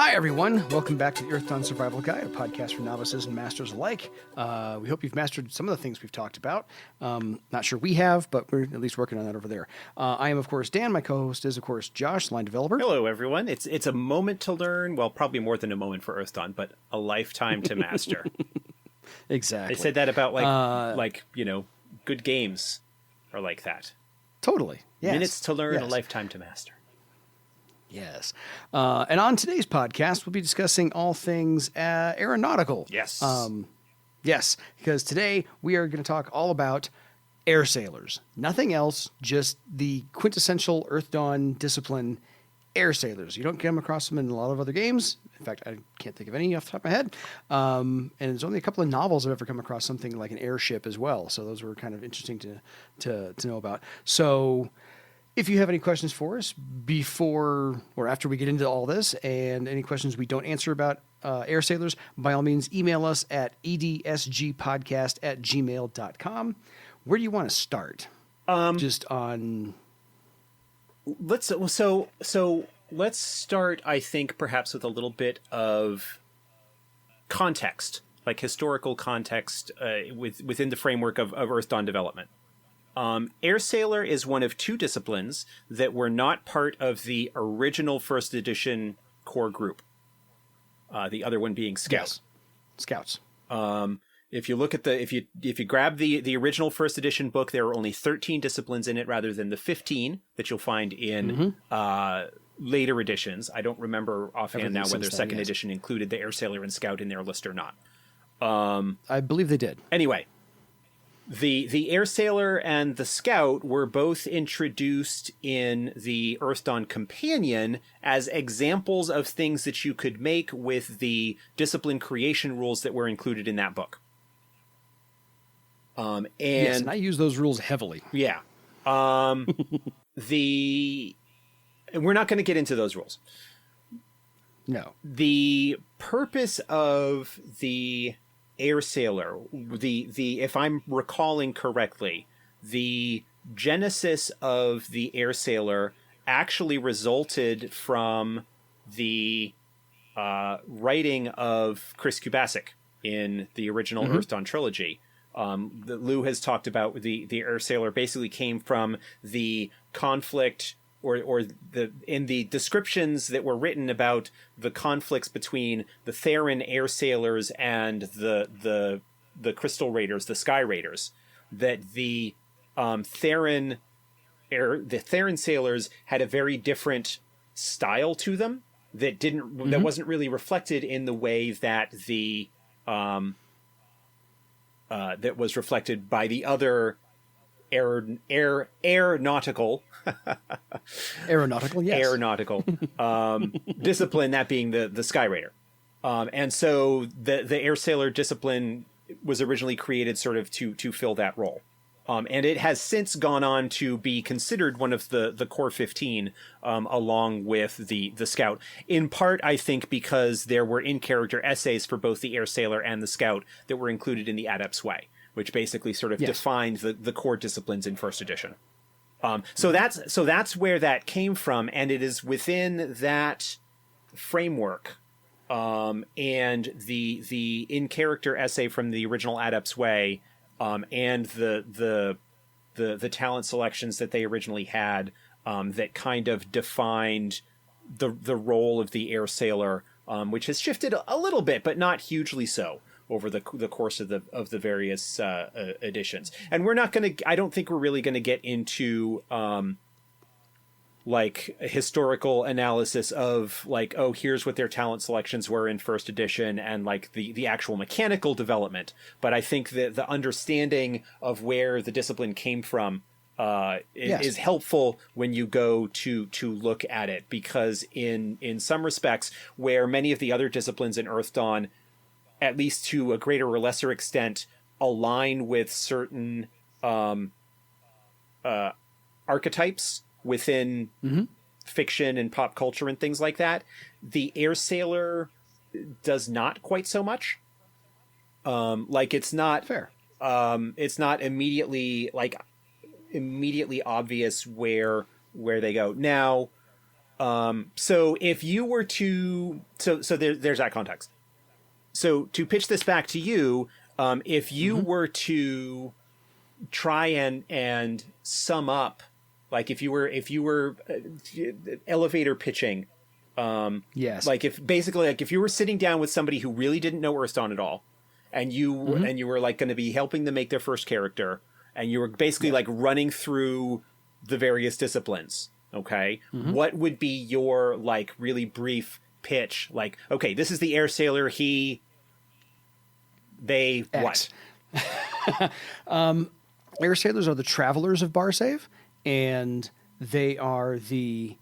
Hi, everyone. Welcome back to the Earthdawn Survival Guide, a podcast for novices and masters alike. We hope you've mastered some of the things we've talked about. Not sure we have, but we're at least working on that over there. I am, of course, Dan. My co-host is, of course, Josh, line developer. Hello, everyone. It's a moment to learn. Well, probably more than a moment for Earthdawn, but a lifetime to master. Exactly. They said that about good games are like that. Totally. Yes. Minutes to learn, yes. A lifetime to master. Yes. And on today's podcast, we'll be discussing all things aeronautical. Yes. Yes, because today we are going to talk all about air sailors. Nothing else, just the quintessential Earthdawn discipline, air sailors. You don't come across them in a lot of other games. In fact, I can't think of any off the top of my head. And there's only a couple of novels I've ever come across something like an airship as well. So those were kind of interesting to know about. So if you have any questions for us before or after we get into all this, and any questions we don't answer about air sailors, by all means, email us at edsgpodcast@gmail.com. Where do you want to start? Just on... Let's start, I think, perhaps with a little bit of context, like historical context within the framework of Earthdawn development. Air Sailor is one of two disciplines that were not part of the original first edition core group. The other one being Scout. Yes. Scouts. If you look at if you grab the original first edition book, there are only 13 disciplines in it rather than the 15 that you'll find in later editions. I don't remember offhand now whether second edition included the Air Sailor and Scout in their list or not. I believe they did. Anyway, the Air Sailor and the Scout were both introduced in the Earthdawn Companion as examples of things that you could make with the discipline creation rules that were included in that book. Yes, and I use those rules heavily. Yeah. We're not going to get into those rules. No. The purpose of the Air Sailor, if I'm recalling correctly, the genesis of the Air Sailor actually resulted from the writing of Chris Kubasik in the original Earthdawn trilogy. Lou has talked about the Air Sailor basically came from the conflict or in the descriptions that were written about the conflicts between the Theron Air Sailors and the Crystal Raiders, the Sky Raiders, that the Theron Sailors had a very different style to them that wasn't really reflected in the way that that was reflected by the other aeronautical discipline, that being the Sky Raider. And so the Air Sailor discipline was originally created sort of to fill that role. And it has since gone on to be considered one of the core 15, along with the Scout. In part, I think, because there were in-character essays for both the Air Sailor and the Scout that were included in the Adept's Way, which basically sort of defined the core disciplines in first edition. So that's where that came from, and it is within that framework and the in-character essay from the original Adept's Way, and the talent selections that they originally had, that kind of defined the role of the Air Sailor, which has shifted a little bit, but not hugely so, over the course of the various editions. And I don't think we're really gonna get into like a historical analysis of like, oh, here's what their talent selections were in first edition and like the actual mechanical development. But I think that the understanding of where the discipline came from is helpful when you go to look at it, because in some respects, where many of the other disciplines in Earthdawn, at least to a greater or lesser extent, align with certain archetypes within fiction and pop culture and things like that, the Air Sailor does not quite so much. Like it's not fair. It's not immediately obvious where they go. Now, So if you were to, there's that context. So to pitch this back to you, if you were to try and sum up, like if you were elevator pitching, Yes. like if you were sitting down with somebody who really didn't know Earthdawn at all, and you were like going to be helping them make their first character, and you were basically like running through the various disciplines. Okay, what would be your like really brief pitch? Like, okay, this is the air sailor. They X. what? Air sailors are the travelers of Barsave, and they're the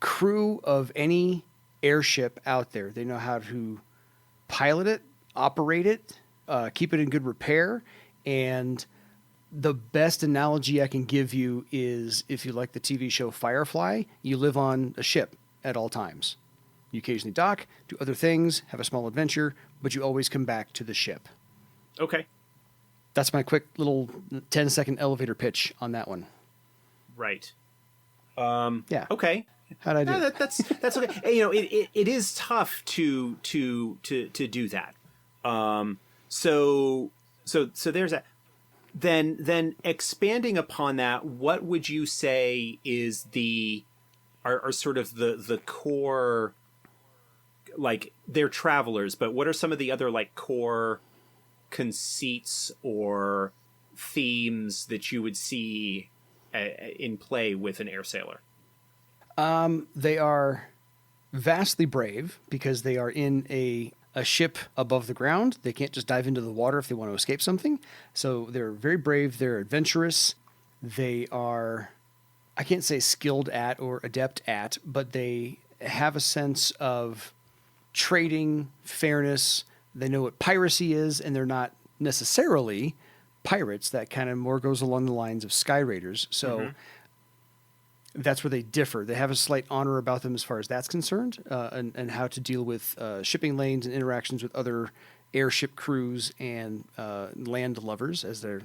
crew of any airship out there. They know how to pilot it, operate it, keep it in good repair, and the best analogy I can give you is if you like the TV show Firefly, you live on a ship at all times. You occasionally dock, do other things, have a small adventure, but you always come back to the ship. Okay, That's my quick little 10-second elevator pitch on that one. right. Yeah. Okay. How'd I do? No, that's okay. And, you know, it is tough to do that. So there's that. Then expanding upon that, what would you say is are sort of the core, like they're travelers, but what are some of the other like core conceits or themes that you would see in play with an air sailor? They are vastly brave because they are in a ship above the ground. They can't just dive into the water if they want to escape something. So they're very brave. They're adventurous. They are, I can't say skilled at or adept at, but they have a sense of trading, fairness. They know what piracy is, and they're not necessarily pirates. That kind of more goes along the lines of sky raiders. So that's where they differ. They have a slight honor about them as far as that's concerned, and how to deal with shipping lanes and interactions with other airship crews and land lovers, as they're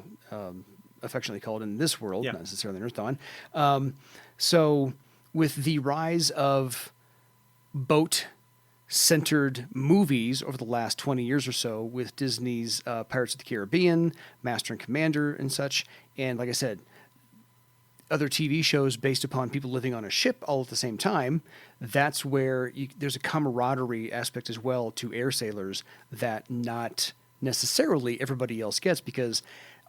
affectionately called in this world, not necessarily in Earthdawn. So with the rise of boat-centered movies over the last 20 years or so, with Disney's Pirates of the Caribbean, Master and Commander and such, and like I said, other TV shows based upon people living on a ship all at the same time, that's where there's a camaraderie aspect as well to air sailors that not necessarily everybody else gets, because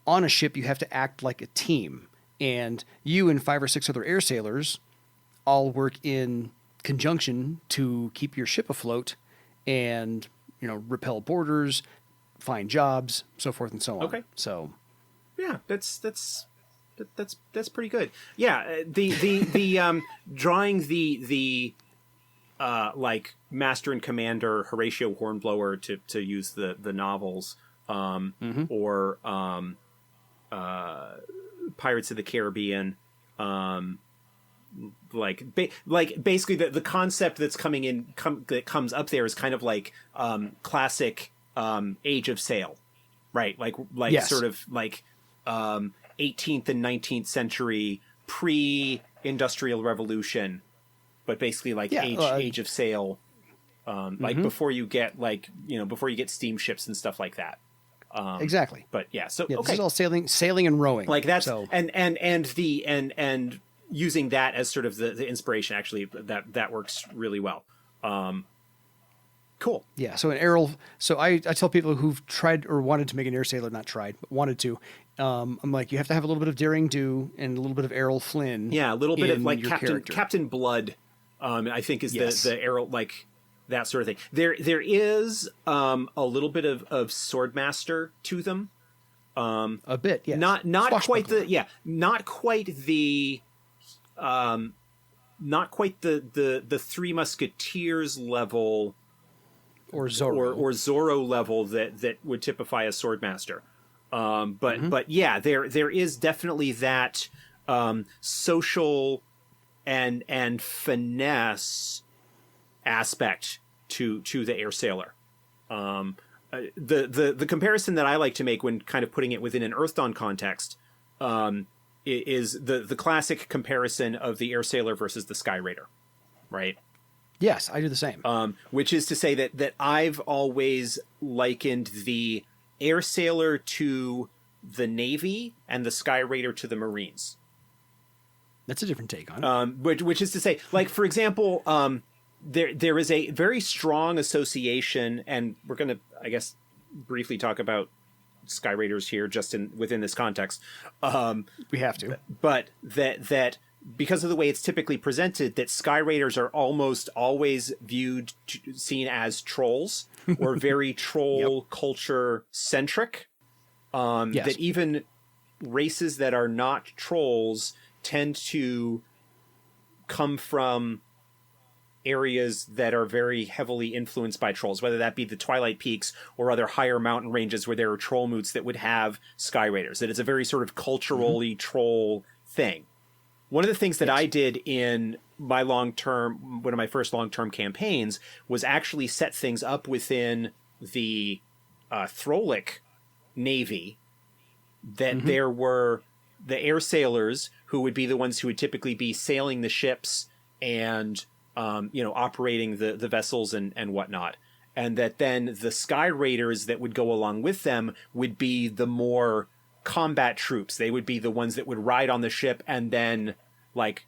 on a ship you have to act like a team, and you and 5 or 6 other air sailors all work in conjunction to keep your ship afloat and, you know, repel boarders, find jobs, so forth and so on. Okay. So yeah, that's pretty good. Yeah, the drawing the like Master and Commander Horatio Hornblower to use the novels, or Pirates of the Caribbean, basically the concept that's that comes up there is kind of like classic Age of Sail, right? Like yes. Sort of like 18th and 19th century pre-industrial revolution, but basically like age of sail, like before you get steamships and stuff like that. Exactly. But yeah, so yeah, okay, this is all sailing and rowing. like that's so. and using that as sort of the inspiration, actually, that works really well. Cool. Yeah. So an Errol. So I tell people who've tried or wanted to make an air sailor, not tried, but wanted to. I'm like, you have to have a little bit of daring do and a little bit of Errol Flynn. Yeah, a little bit of like character. Captain Blood. I think is yes. the Errol, like that sort of thing. There is a little bit of Swordmaster to them. A bit. Yes. Not quite the Three Musketeers level. Or Zorro. Or Zorro level that would typify a Swordmaster. But yeah, there is definitely that social and finesse aspect to the air sailor. The comparison that I like to make when kind of putting it within an Earthdawn context is the classic comparison of the air sailor versus the sky raider, right? Yes, I do the same. Which is to say that I've always likened the air sailor to the Navy and the sky raider to the Marines. That's a different take on it. Which is to say, like, for example, there is a very strong association, and we're going to, I guess, briefly talk about sky raiders here just within this context. We have to. But that because of the way it's typically presented, that sky raiders are almost always seen as trolls or very troll culture centric. Yes. That even races that are not trolls tend to come from areas that are very heavily influenced by trolls, whether that be the Twilight Peaks or other higher mountain ranges where there are troll moots that would have sky raiders. That it's a very sort of culturally troll thing. One of the things that I did in one of my first long-term campaigns was actually set things up within the Throlic Navy that there were the air sailors who would be the ones who would typically be sailing the ships and operating the vessels and whatnot. And that then the sky raiders that would go along with them would be the more combat troops. They would be the ones that would ride on the ship and then like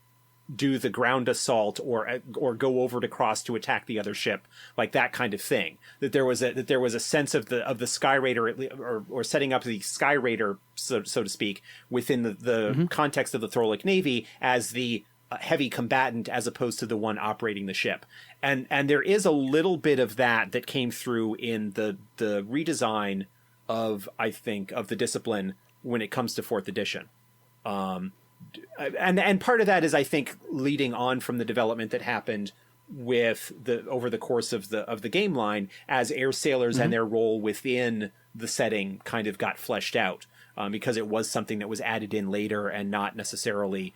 do the ground assault or go over to cross to attack the other ship, like that kind of thing. That there was a sense of the sky raider or setting up the sky raider, so to speak, within the context of the Throlic Navy as the heavy combatant as opposed to the one operating the ship. And there is a little bit of that came through in the redesign of the discipline when it comes to 4th edition. And part of that is, I think, leading on from the development that happened with over the course of the game line as air sailors and their role within the setting kind of got fleshed out, because it was something that was added in later and not necessarily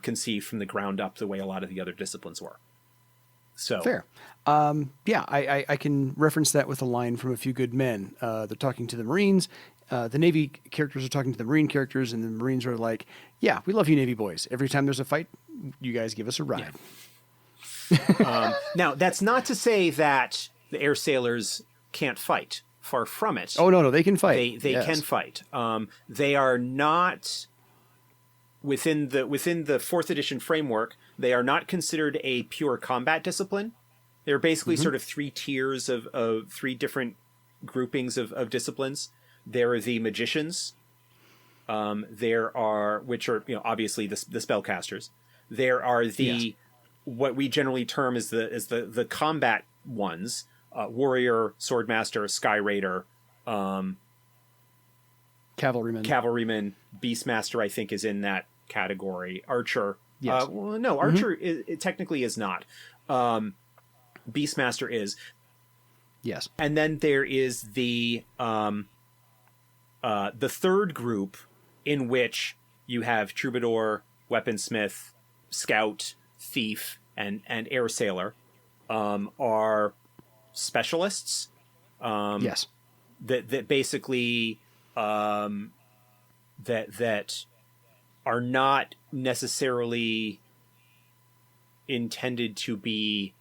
conceived from the ground up the way a lot of the other disciplines were. So fair. I can reference that with a line from A Few Good Men. They're talking to the Marines. The Navy characters are talking to the Marine characters, and the Marines are like, yeah, we love you, Navy boys. Every time there's a fight, you guys give us a ride. Yeah. Now, that's not to say that the air sailors can't fight. Far from it. Oh, no, they can fight. They can fight. They are not, within the 4th edition framework, they are not considered a pure combat discipline. They're basically sort of 3 tiers of 3 different groupings of disciplines. There are the magicians. There are, which are obviously the spellcasters. There are the what we generally term as the combat ones: warrior, swordmaster, sky raider, cavalryman, beastmaster. I think is in that category. Archer. Yes. No, Archer it technically is not. Beastmaster is. Yes. And then there is the third group, in which you have troubadour, weaponsmith, scout, thief, and air sailor, are specialists. Yes. That basically that are not necessarily intended to be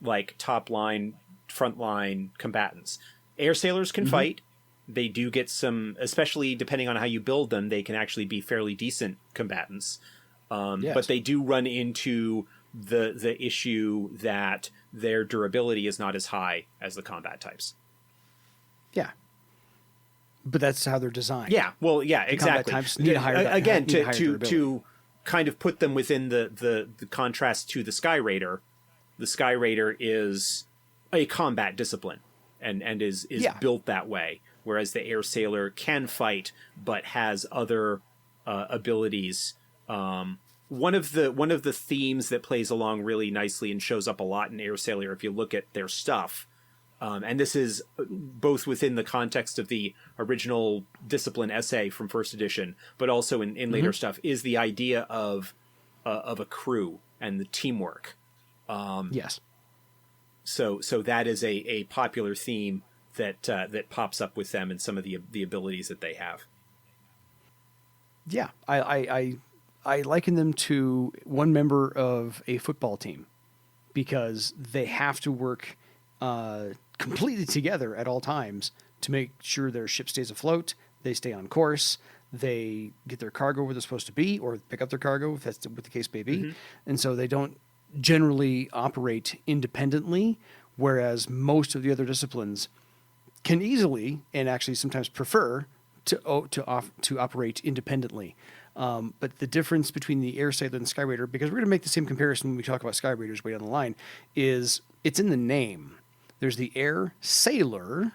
like top line, front line combatants. Air sailors can fight. They do get some, especially depending on how you build them, they can actually be fairly decent combatants. But they do run into the issue that their durability is not as high as the combat types. Yeah. But that's how they're designed. Yeah. Well, yeah, exactly. Combat types need again, need higher durability. to kind of put them within the contrast to the Sky Raider. The Sky Raider is a combat discipline and is built that way. Whereas the Air Sailor can fight, but has other abilities. One of the themes that plays along really nicely and shows up a lot in Air Sailor, if you look at their stuff, and this is both within the context of the original discipline essay from first edition, but also in later stuff, is the idea of a crew and the teamwork. Yes. So that is a popular theme that pops up with them and some of the abilities that they have. Yeah, I liken them to one member of a football team because they have to work completely together at all times to make sure their ship stays afloat, they stay on course, they get their cargo where they're supposed to be, or pick up their cargo if that's what the case may be. And so they don't generally operate independently, whereas most of the other disciplines can easily and actually sometimes prefer to operate independently. But the difference between the Air Sailor and the Sky Raider, because we're going to make the same comparison when we talk about Sky Raiders way down the line, is it's in the name. There's the Air Sailor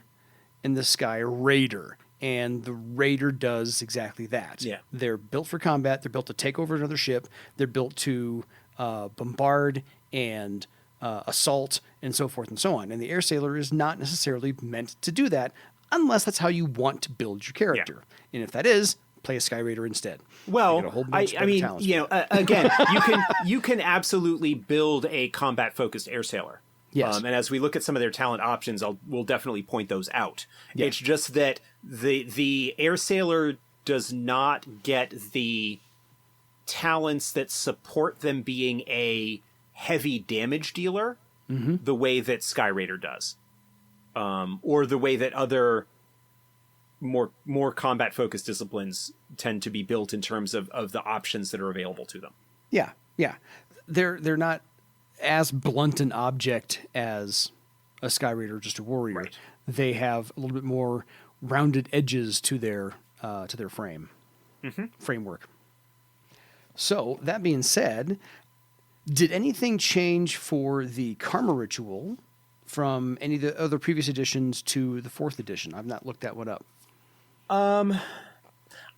and the Sky Raider. And the Raider does exactly that. Yeah. They're built for combat. They're built to take over another ship. They're built to bombard and assault and so forth and so on. And the Air Sailor is not necessarily meant to do that unless that's how you want to build your character. And if that is, play a Sky Raider instead. Well, You get a whole bunch I of mean, talents. again, you can absolutely build a combat focused Air Sailor. Yes. And as we look at some of their talent options, we'll definitely point those out. Yeah. It's just that the Air Sailor does not get the talents that support them being a heavy damage dealer the way that Sky Raider does, or the way that other more combat focused disciplines tend to be built in terms of the options that are available to them. Yeah. They're not as blunt an object as a Sky Raider, just a warrior. Right. They have a little bit more rounded edges to their framework. So that being said, did anything change for the Karma Ritual from any of the other previous editions to the 4th edition? I've not looked that one up.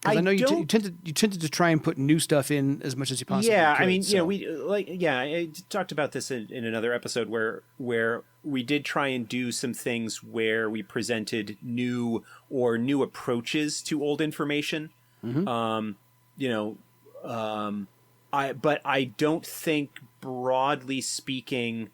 I know you tended to try and put new stuff in as much as you possibly could. I mean, so. I talked about this in another episode where we did try and do some things where we presented new approaches to old information. But I don't think, broadly speaking,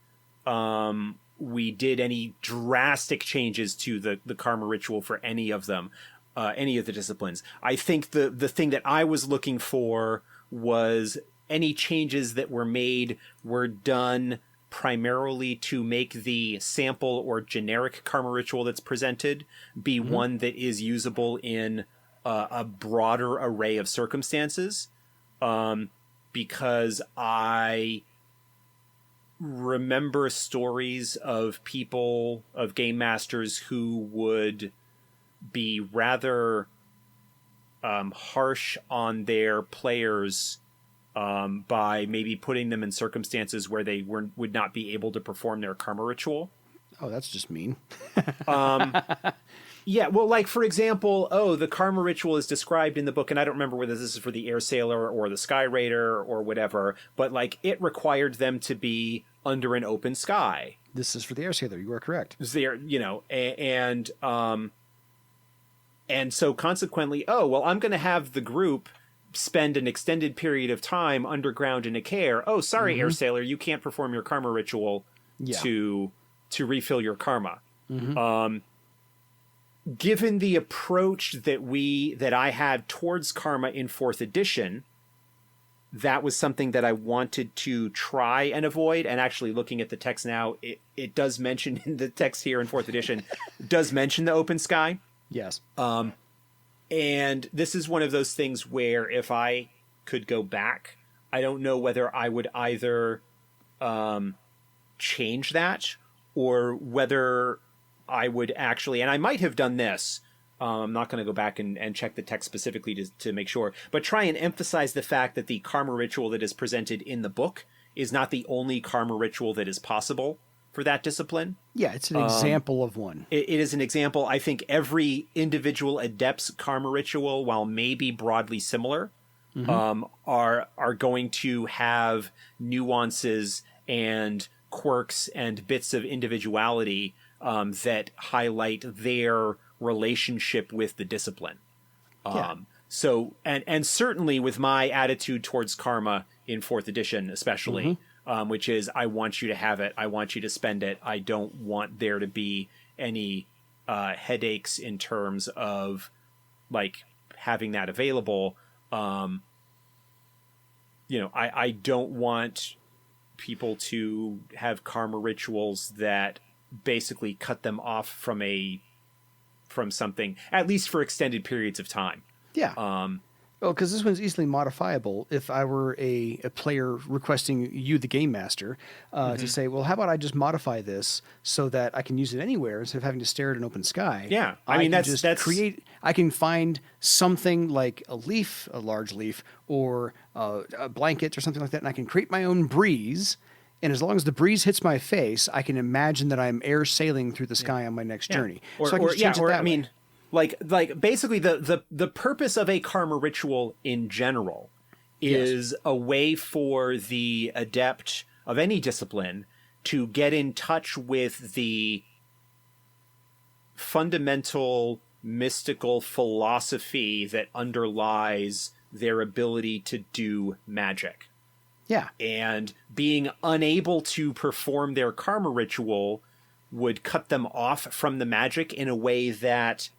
we did any drastic changes to the Karma Ritual for any of them. Any of the disciplines. I think the thing that I was looking for was any changes that were made were done primarily to make the sample or generic Karma Ritual that's presented be one that is usable in a broader array of circumstances. Because I remember stories of game masters who would be rather harsh on their players by maybe putting them in circumstances where they would not be able to perform their Karma Ritual. Oh, that's just mean. Yeah, well, like, for example, the Karma Ritual is described in the book, and I don't remember whether this is for the Air Sailor or the Sky Raider or whatever, but, like, it required them to be under an open sky. This is for the Air Sailor. You are correct. And so consequently, I'm going to have the group spend an extended period of time underground in a care. Oh, sorry, Air Sailor, you can't perform your Karma Ritual to refill your karma. Given the approach that I had towards karma in 4th edition, that was something that I wanted to try and avoid. And actually, looking at the text now, it does mention in the text here in 4th edition, does mention the open sky. Yes. And this is one of those things where if I could go back, I don't know whether I would either change that or whether I would actually, and I might have done this. I'm not going to go back and check the text specifically to make sure, but try and emphasize the fact that the Karma Ritual that is presented in the book is not the only Karma Ritual that is possible for that discipline. Yeah, it's an example of one. It is an example. I think every individual adept's Karma Ritual, while maybe broadly similar, are going to have nuances and quirks and bits of individuality that highlight their relationship with the discipline. So, and certainly with my attitude towards karma in 4th edition, especially, which is, I want you to have it. I want you to spend it. I don't want there to be any headaches in terms of like having that available. I don't want people to have karma rituals that basically cut them off from something, at least for extended periods of time. Yeah. Well, because this one's easily modifiable. If I were a player requesting you, the game master, to say, well, how about I just modify this so that I can use it anywhere instead of having to stare at an open sky? Yeah, I can find something like a leaf, a large leaf, or a blanket or something like that, and I can create my own breeze. And as long as the breeze hits my face, I can imagine that I'm air sailing through the sky on my next journey. Like basically the purpose of a karma ritual in general is a way for the adept of any discipline to get in touch with the fundamental mystical philosophy that underlies their ability to do magic. Yeah. And being unable to perform their karma ritual would cut them off from the magic in a way that,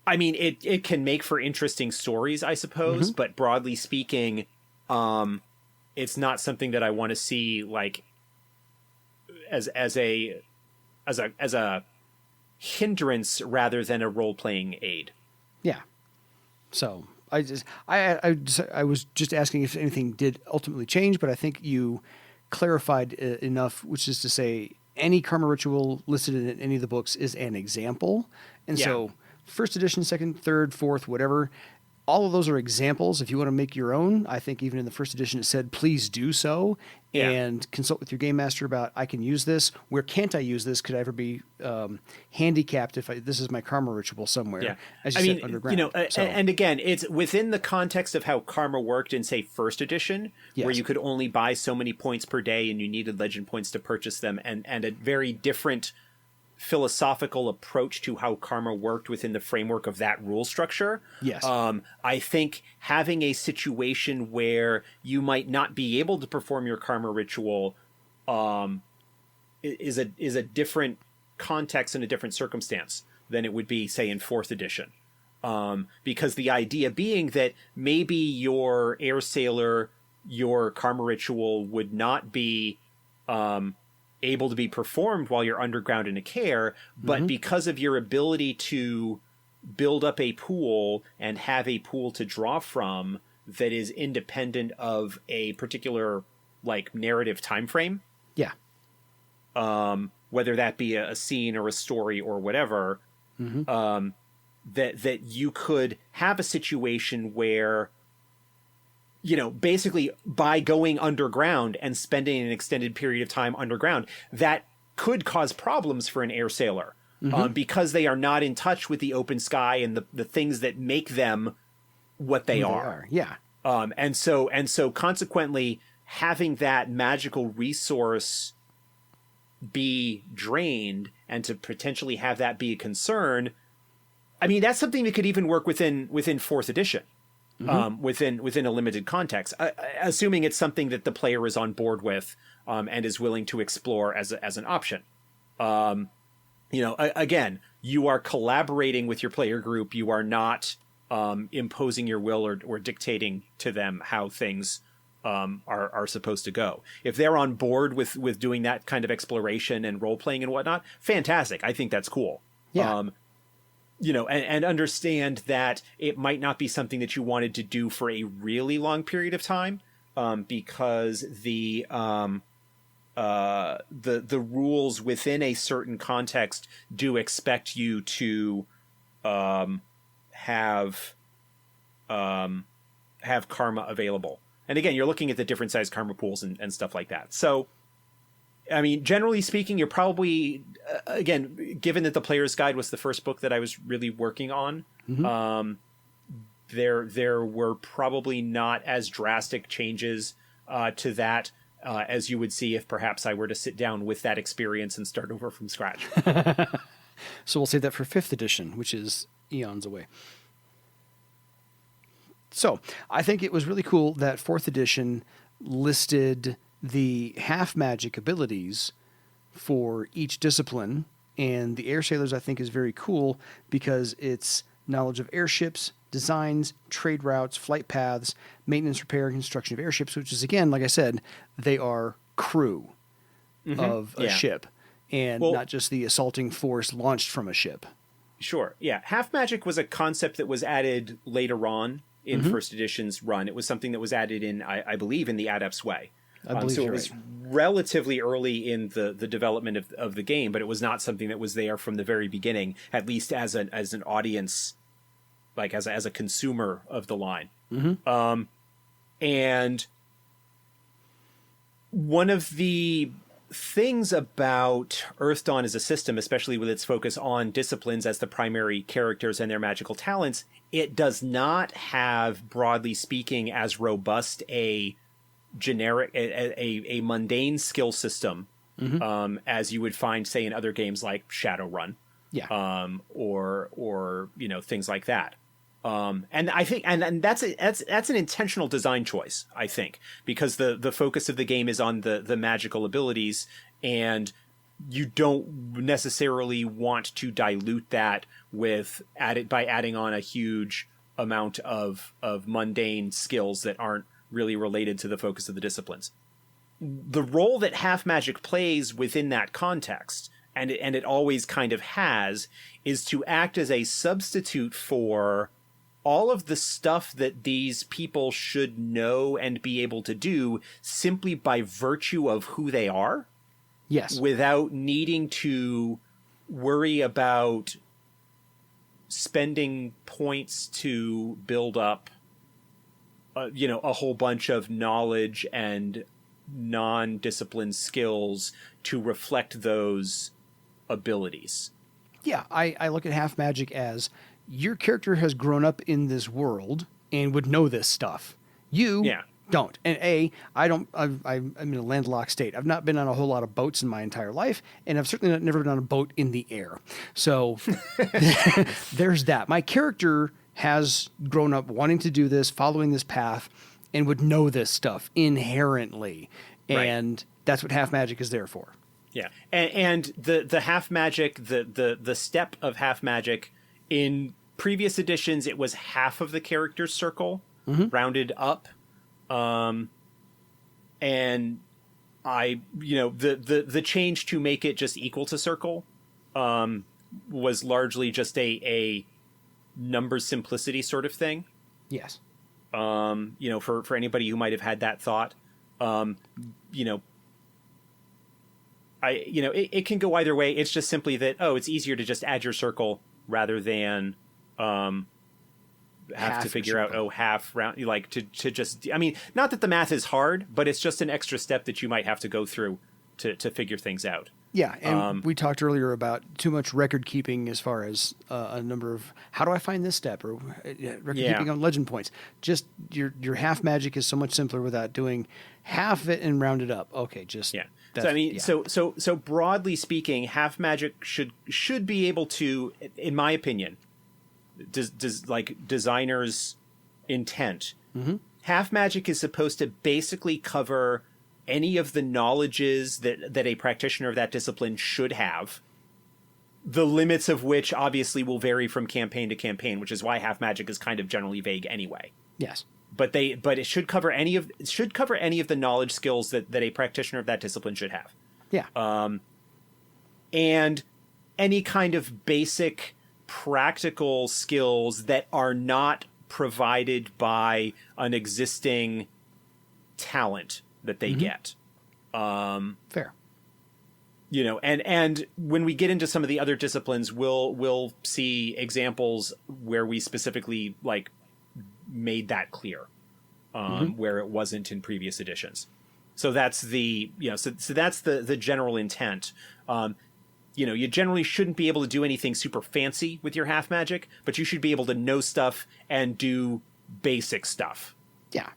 I mean, it can make for interesting stories, I suppose, but broadly speaking, it's not something that I want to see like as a hindrance rather than a role-playing aid. Yeah. So I was just asking if anything did ultimately change, but I think you clarified enough, which is to say any karma ritual listed in any of the books is an example. And so first edition, second, third, fourth, whatever, all of those are examples. If you want to make your own, I think even in the first edition it said, please do so and consult with your game master about, I can use this. Where can't I use this? Could I ever be handicapped if this is my karma ritual somewhere? Yeah. As you said, underground. And again, it's within the context of how karma worked in, say, first edition, where you could only buy so many points per day and you needed legend points to purchase them, and a very different philosophical approach to how karma worked within the framework of that rule structure. Yes. I think having a situation where you might not be able to perform your karma ritual is a different context and a different circumstance than it would be, say, in fourth edition. Because the idea being that maybe your air sailor, your karma ritual would not be able to be performed while you're underground in a care, but because of your ability to build up a pool and have a pool to draw from that is independent of a particular like narrative time frame, whether that be a scene or a story or whatever, that you could have a situation where, you know, basically by going underground and spending an extended period of time underground, that could cause problems for an air sailor because they are not in touch with the open sky and the things that make them what they are. Yeah. And so consequently, having that magical resource be drained and to potentially have that be a concern, I mean, that's something that could even work within fourth edition. Within a limited context, assuming it's something that the player is on board with and is willing to explore as an option. Again, you are collaborating with your player group. You are not imposing your will or dictating to them how things are supposed to go. If they're on board with doing that kind of exploration and role playing and whatnot, fantastic. I think that's cool. Yeah. And understand that it might not be something that you wanted to do for a really long period of time, because the rules within a certain context do expect you to have karma available. And again, you're looking at the different size karma pools and stuff like that. So, I mean, generally speaking, you're probably, again, given that the Player's Guide was the first book that I was really working on, there were probably not as drastic changes to that as you would see if perhaps I were to sit down with that experience and start over from scratch. So we'll save that for fifth edition, which is eons away. So I think it was really cool that fourth edition listed the half magic abilities for each discipline, and the air sailors I think is very cool because it's knowledge of airships, designs, trade routes, flight paths, maintenance, repair, and construction of airships, which is, again, like I said, they are crew of a ship and not just the assaulting force launched from a ship. Sure. Yeah. Half magic was a concept that was added later on in first edition's run. It was something that was added in, I believe, in the Adept's Way. So it was relatively early in the development of the game, but it was not something that was there from the very beginning, at least as an audience, like as a consumer of the line. And one of the things about Earthdawn as a system, especially with its focus on disciplines as the primary characters and their magical talents, it does not have, broadly speaking, as robust a generic, a mundane skill system as you would find, say, in other games like Shadowrun, or things like that. And I think, and that's an intentional design choice, I think, because the focus of the game is on the magical abilities, and you don't necessarily want to dilute that by adding on a huge amount of mundane skills that aren't really related to the focus of the disciplines. The role that half magic plays within that context, and it always kind of has, is to act as a substitute for all of the stuff that these people should know and be able to do simply by virtue of who they are. Yes. Without needing to worry about spending points to build up, a whole bunch of knowledge and non-disciplined skills to reflect those abilities. Yeah, I look at half magic as your character has grown up in this world and would know this stuff. You don't. And I'm in a landlocked state. I've not been on a whole lot of boats in my entire life, and I've certainly never been on a boat in the air. So there's that. My character has grown up wanting to do this, following this path, and would know this stuff inherently. And that's what half magic is there for. Yeah. And the half magic, the step of half magic, in previous editions, it was half of the character's circle, rounded up. And the change to make it just equal to circle was largely just a number simplicity sort of thing. Yes. For anybody who might have had that thought, it can go either way. It's just simply that, it's easier to just add your circle rather than have to figure out half round, like to just, I mean, not that the math is hard, but it's just an extra step that you might have to go through to figure things out. Yeah, and we talked earlier about too much record keeping as far as a number of, how do I find this step, or record keeping on legend points. Just your half magic is so much simpler without doing half of it and round it up. Okay, just So I mean, so broadly speaking, half magic should be able to, in my opinion, does like designers' intent. Half magic is supposed to basically cover any of the knowledges that a practitioner of that discipline should have, the limits of which obviously will vary from campaign to campaign, which is why half magic is kind of generally vague anyway. Yes. But it should cover any of the knowledge skills that a practitioner of that discipline should have. Yeah. And any kind of basic practical skills that are not provided by an existing talent that they get. Fair. And when we get into some of the other disciplines, we'll see examples where we specifically like made that clear, where it wasn't in previous editions. So that's so that's the general intent. You generally shouldn't be able to do anything super fancy with your half magic, but you should be able to know stuff and do basic stuff. Yeah.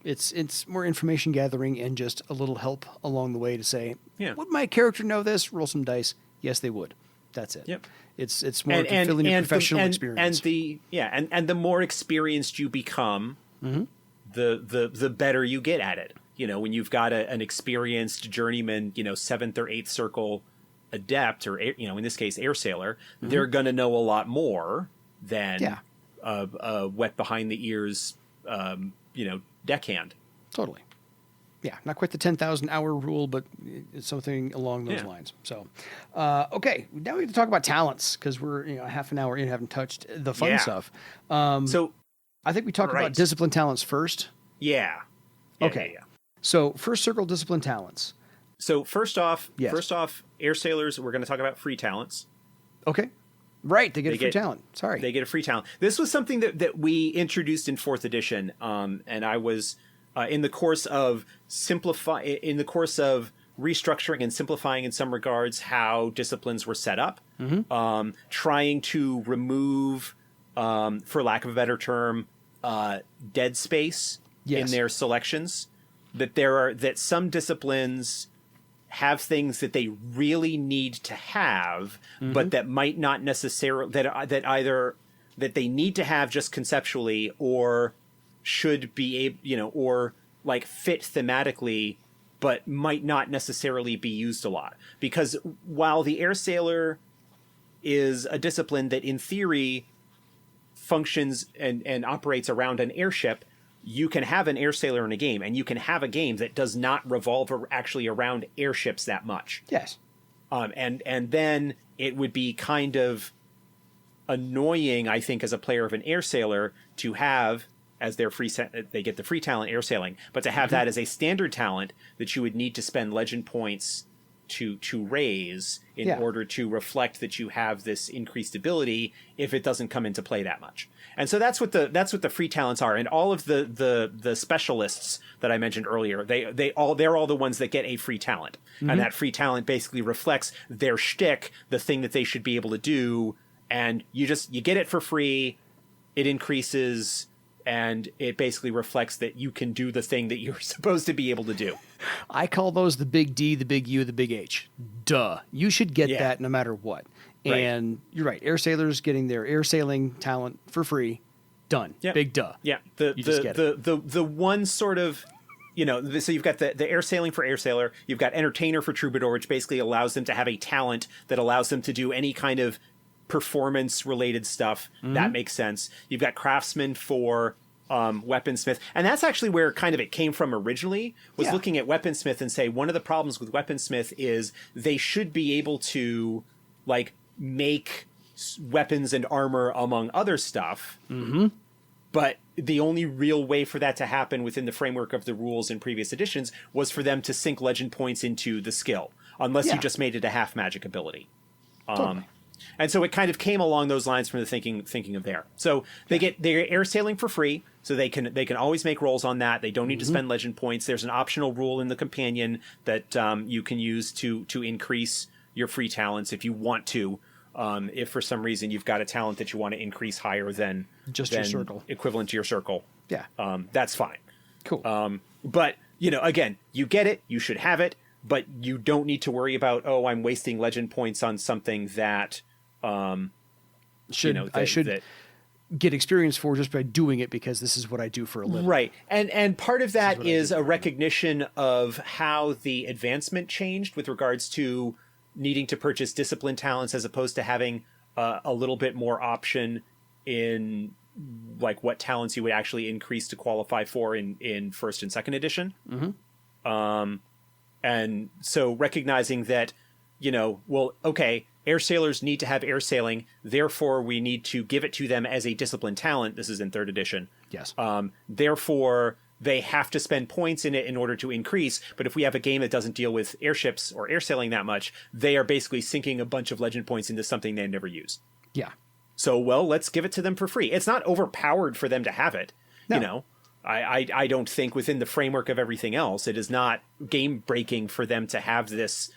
It's more information gathering and just a little help along the way to say, would my character know this? Roll some dice. Yes, they would. That's it. Yep. It's more fulfilling your professional experience. And the more experienced you become, the better you get at it. When you've got an experienced journeyman, 7th or 8th circle adept, or in this case air sailor, they're going to know a lot more than wet behind the ears, deckhand. Totally. Yeah, not quite the 10,000 hour rule, but it's something along those lines. So, okay, now we have to talk about talents because we're half an hour in, haven't touched the fun stuff. So I think we talk about discipline talents first. Yeah. Okay. Yeah. So first circle discipline talents. So first off, air sailors, we're going to talk about free talents. Okay. Right, they get a free talent. Sorry. They get a free talent. This was something that we introduced in 4th edition, and I was in the course of restructuring and simplifying in some regards how disciplines were set up, trying to remove, for lack of a better term, dead space in their selections. That some disciplines have things that they really need to have, but that might not necessarily that they need to have just conceptually, or should be or like fit thematically, but might not necessarily be used a lot. Because while the air sailor is a discipline that in theory functions and operates around an airship, you can have an air sailor in a game, and you can have a game that does not revolve actually around airships that much. Yes. And then it would be kind of annoying, I think, as a player of an air sailor to have as their they get the free talent air sailing, but to have that as a standard talent that you would need to spend legend points to raise in order to reflect that you have this increased ability if it doesn't come into play that much. And so that's what the free talents are. And all of the specialists that I mentioned earlier, they're all the ones that get a free talent. And that free talent basically reflects their shtick, the thing that they should be able to do, and you get it for free, it increases, and it basically reflects that you can do the thing that you're supposed to be able to do. I call those the big D, the big U, the big H. Duh. You should get that no matter what. And you're right. Air sailors getting their air sailing talent for free. Done. Yep. Big duh. Yeah. The one sort of, so you've got the air sailing for air sailor. You've got entertainer for troubadour, which basically allows them to have a talent that allows them to do any kind of performance related stuff. That makes sense. You've got craftsman for weaponsmith, and that's actually where kind of it came from originally, was looking at weaponsmith and say one of the problems with weaponsmith is they should be able to like make weapons and armor among other stuff, but the only real way for that to happen within the framework of the rules in previous editions was for them to sink legend points into the skill, unless you just made it a half magic ability. Totally. And so it kind of came along those lines from the thinking of there. So they're air sailing for free, so they can always make rolls on that. They don't need to spend legend points. There's an optional rule in the companion that you can use to increase your free talents if you want to. If for some reason you've got a talent that you want to increase higher than your circle, equivalent to your circle, that's fine. Cool. But again, you get it. You should have it. But you don't need to worry about, I'm wasting legend points on something that I should get experience for just by doing it because this is what I do for a living. Right. And part of that is a recognition of how the advancement changed with regards to needing to purchase discipline talents as opposed to having a little bit more option in like what talents you would actually increase to qualify for in 1st and 2nd edition. And so recognizing that, air sailors need to have air sailing, therefore we need to give it to them as a discipline talent. This is in 3rd edition. Yes. Therefore, they have to spend points in it in order to increase. But if we have a game that doesn't deal with airships or air sailing that much, they are basically sinking a bunch of legend points into something they never use. Yeah. So, let's give it to them for free. It's not overpowered for them to have it, I don't think within the framework of everything else, it is not game breaking for them to have this,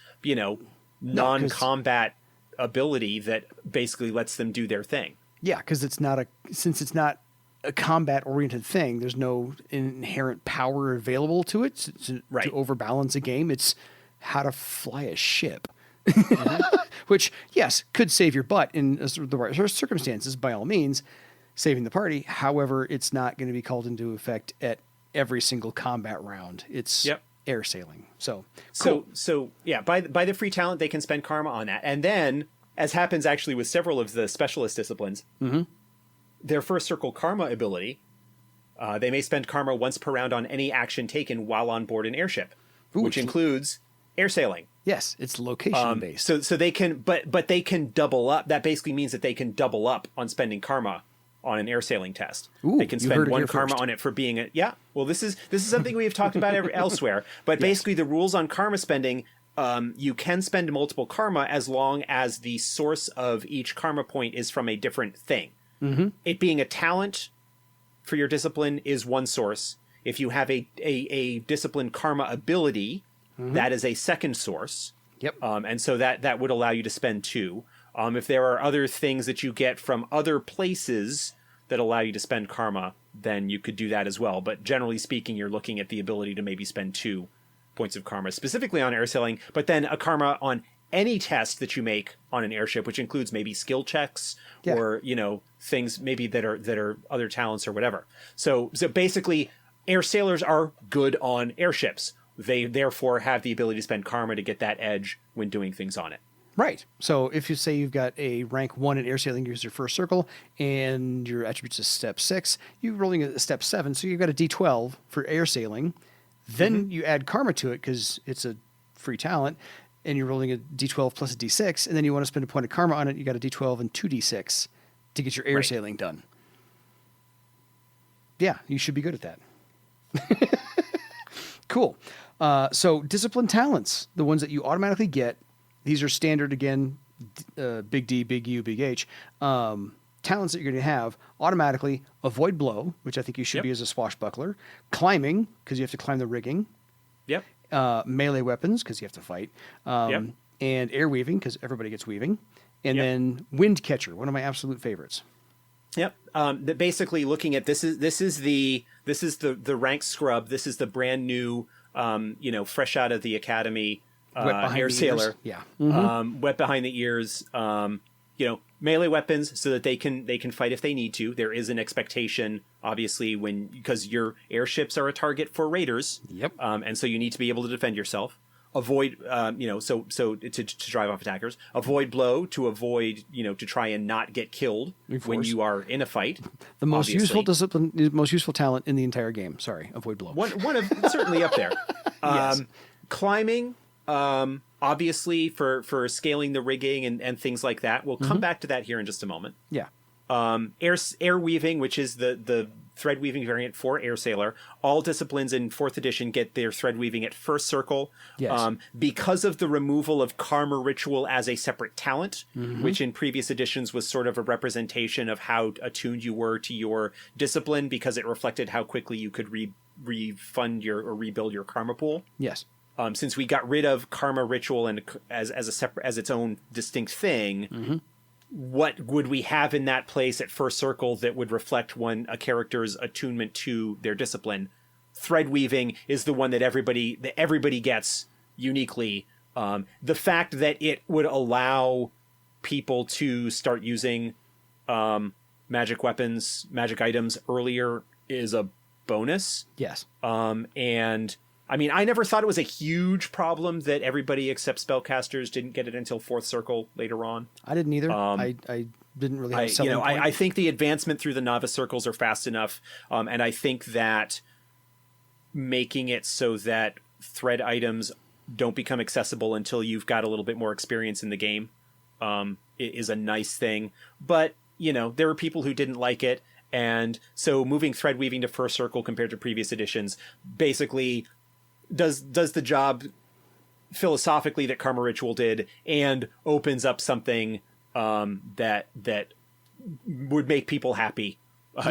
non-combat ability that basically lets them do their thing. Yeah, because since it's not a combat oriented thing, there's no inherent power available to it to overbalance a game. It's how to fly a ship, which yes, could save your butt in the right circumstances by all means. Saving the party. However, it's not going to be called into effect at every single combat round. It's air sailing. So by the free talent, they can spend karma on that. And then, as happens actually with several of the specialist disciplines, their first circle karma ability, they may spend karma once per round on any action taken while on board an airship, which includes air sailing. Yes, it's location based. So they can, but they can double up. That basically means that they can double up on spending karma on an air sailing test. Ooh, they can spend one karma on it for being a Well, this is something we have talked about elsewhere. But basically, the rules on karma spending. You can spend multiple karma as long as the source of each karma point is from a different thing. Mm-hmm. It being a talent for your discipline is one source. If you have a discipline karma ability, that is a second source. Yep. And so that would allow you to spend 2. If there are other things that you get from other places that allow you to spend karma, then you could do that as well. But generally speaking, you're looking at the ability to maybe spend 2 points of karma, specifically on air sailing, but then a karma on any test that you make on an airship, which includes maybe skill checks or, things maybe that are other talents or whatever. So basically, air sailors are good on airships. They therefore have the ability to spend karma to get that edge when doing things on it. Right. So if you say you've got a rank 1 in air sailing, use your first circle, and your attributes is step 6, you're rolling a step 7, so you've got a D12 for air sailing. Then you add karma to it because it's a free talent, and you're rolling a D12 plus a D6, and then you want to spend a point of karma on it. You got a D12 and 2D6 to get your air sailing done. Yeah, you should be good at that. Cool. So discipline talents, the ones that you automatically get, these are standard again, big D, big U, big H. Talents that you're going to have automatically: avoid blow, which I think you should be as a swashbuckler; climbing, because you have to climb the rigging; melee weapons, because you have to fight; and air weaving, because everybody gets weaving; and then wind catcher, one of my absolute favorites. Yep. Basically, looking at this is the rank scrub. This is the brand new, fresh out of the academy air sailor. Yeah. Wet behind the ears. Melee weapons so that they can fight if they need to. There is an expectation, obviously, because your airships are a target for raiders. Yep. And so you need to be able to defend yourself. Avoid, so to drive off attackers. Avoid blow to avoid, to try and not get killed when you are in a fight. The most useful discipline, the most useful talent in the entire game. Sorry, avoid blow. One of certainly up there. Yes. Climbing. Obviously for scaling the rigging and things like that. We'll come back to that here in just a moment. Yeah. Air weaving, which is the thread weaving variant for air sailor. All disciplines in 4th edition get their thread weaving at first circle. Yes. Because of the removal of karma ritual as a separate talent, which in previous editions was sort of a representation of how attuned you were to your discipline, because it reflected how quickly you could refund or rebuild your karma pool. Yes. Since we got rid of karma ritual and as its own distinct thing, what would we have in that place at first circle that would reflect a character's attunement to their discipline? Thread weaving is the one that everybody gets uniquely. The fact that it would allow people to start using magic weapons, magic items earlier is a bonus. Yes. And I mean, I never thought it was a huge problem that everybody except spellcasters didn't get it until 4th circle later on. I didn't either. I didn't really have a selling point. I think the advancement through the novice circles are fast enough. And I think that making it so that thread items don't become accessible until you've got a little bit more experience in the game is a nice thing. But, there were people who didn't like it. And so moving thread weaving to first circle compared to previous editions basically does the job philosophically that karma ritual did, and opens up something that would make people happy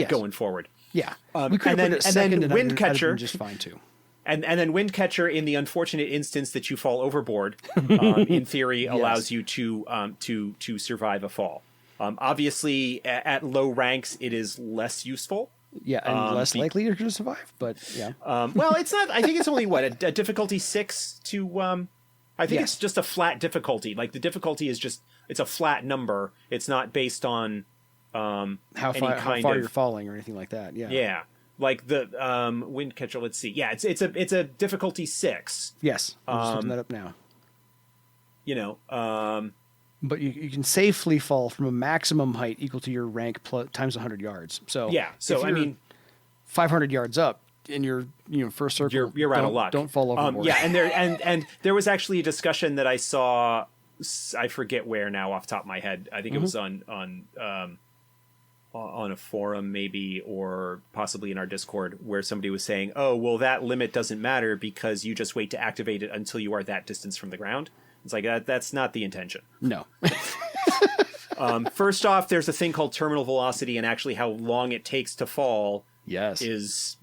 going forward. Yeah. And then wind catcher just fine too. And then wind catcher, in the unfortunate instance that you fall overboard, in theory allows you to survive a fall. Obviously, at low ranks, it is less useful. Yeah, and less likely you're going to survive, but yeah. Well, it's not. I think it's only a difficulty 6 to. I think it's just a flat difficulty. Like the difficulty is it's a flat number. It's not based on how far you're falling or anything like that. Yeah. Yeah, like the wind catcher. Let's see. Yeah, it's a difficulty 6. Yes, I'm just looking that up now. but you can safely fall from a maximum height equal to your rank plus, times 100 yards. So Yeah. So if I you're mean, 500 yards up in your first circle, you're out of luck. Don't fall overboard. Yeah, and there was actually a discussion that I saw. I forget where now, off the top of my head. I think it was on a forum maybe, or possibly in our Discord, where somebody was saying, "Oh, well, that limit doesn't matter because you just wait to activate it until you are that distance from the ground." It's like that's not the intention. No. First off, there's a thing called terminal velocity, and actually how long it takes to fall. Yes. Is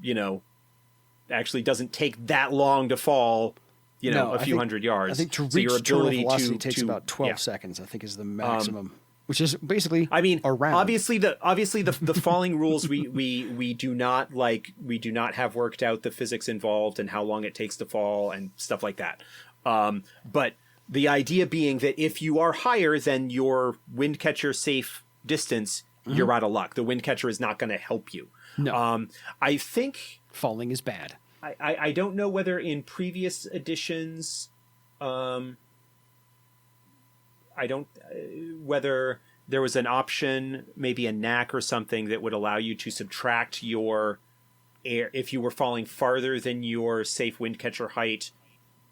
actually doesn't take that long to fall. A few hundred yards. I think to So reach your terminal ability velocity takes about 12 yeah. seconds. I think is the maximum, which is basically. I mean, around. obviously the falling rules we do not have worked out the physics involved and how long it takes to fall and stuff like that. But the idea being that if you are higher than your wind catcher safe distance, you're out of luck. The wind catcher is not going to help you. No. I think falling is bad. I don't know whether in previous editions, whether there was an option, maybe a knack or something that would allow you to subtract your air if you were falling farther than your safe wind catcher height,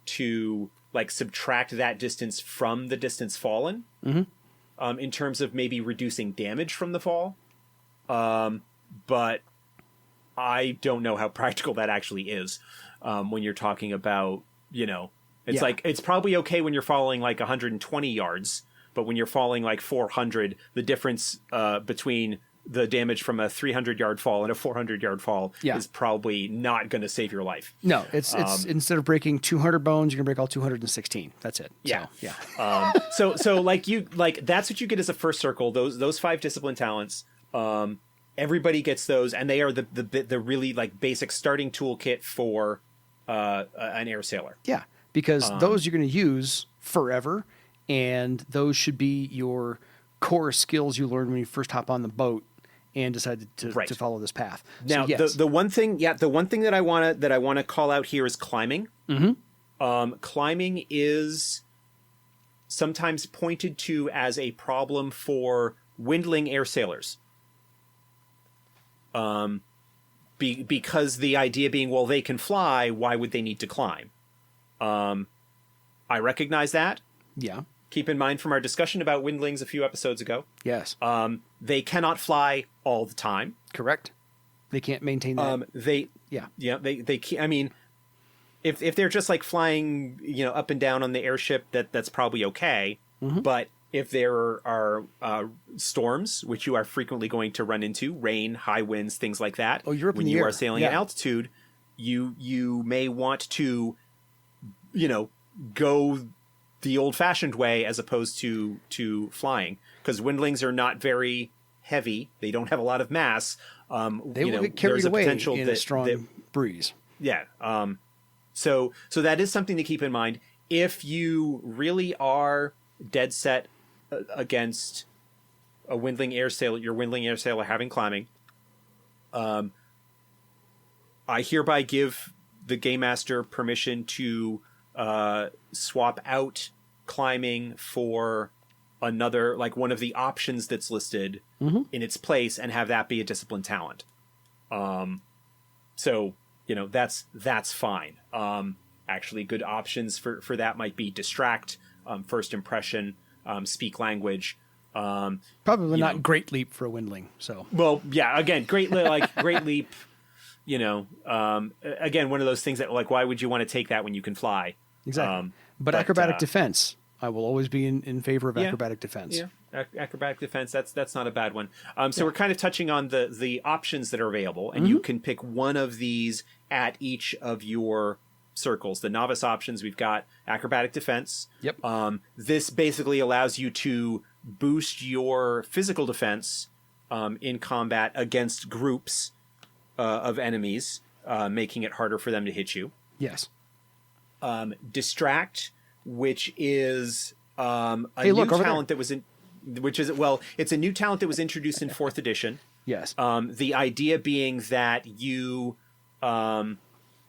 to like subtract that distance from the distance fallen, in terms of maybe reducing damage from the fall. But I don't know how practical that actually is when you're talking about, it's like, it's probably okay when you're falling like 120 yards, but when you're falling like 400, the difference between the damage from a 300-yard fall and a 400-yard fall is probably not going to save your life. No, it's instead of breaking 200 bones, you're going to break all 216. That's it. Yeah. So, yeah. So that's what you get as a first circle, those 5 discipline talents. Everybody gets those, and they are the really like basic starting toolkit for an air sailor. Yeah, because those you're going to use forever, and those should be your core skills you learn when you first hop on the boat and decide to follow this path. Now, so, yes. the one thing that I want to call out here is climbing. Climbing is sometimes pointed to as a problem for windling air sailors. Because the idea being, well, they can fly, why would they need to climb? I recognize that. Yeah. Keep in mind from our discussion about windlings a few episodes ago. Yes. They cannot fly all the time. Correct. They can't maintain that. They can't, I mean, if they're just like flying, up and down on the airship, that's probably okay. But if there are storms, which you are frequently going to run into, rain, high winds, things like that. Oh, you're up in the when you air. are sailing at altitude, you may want to, go the old-fashioned way as opposed to flying, because windlings are not very heavy. They don't have a lot of mass. They will get carried away in a strong breeze. Yeah. So that is something to keep in mind. If you really are dead set against a windling air sailor, your windling air sailor having climbing, I hereby give the game master permission to swap out climbing for another, like one of the options that's listed in its place, and have that be a discipline talent. So that's fine. Actually, good options for that might be distract, first impression, speak language. Probably not great leap for a windling. So well, yeah. Again, great leap. Again, one of those things that like, why would you want to take that when you can fly? Exactly. But acrobatic defense, I will always be in favor of acrobatic defense. Yeah, acrobatic defense. That's not a bad one. So we're kind of touching on the options that are available, and you can pick one of these at each of your circles. The novice options, we've got acrobatic defense. Yep. This basically allows you to boost your physical defense in combat against groups of enemies, making it harder for them to hit you. Yes. Distract, which is a new talent that was in, it's a new talent that was introduced in 4th edition. Yes. The idea being that you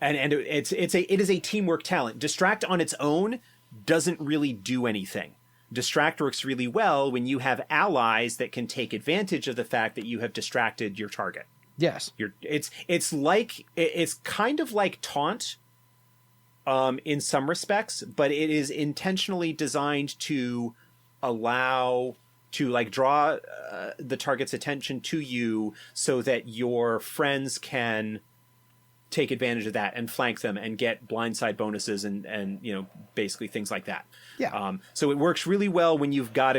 it is a teamwork talent. Distract on its own doesn't really do anything. distract works really well when you have allies that can take advantage of the fact that you have distracted your target. Yes. It's kind of like taunt in some respects, but it is intentionally designed to allow to like draw the target's attention to you so that your friends can take advantage of that and flank them and get blindside bonuses and basically things like that. Yeah. So it works really well when you've got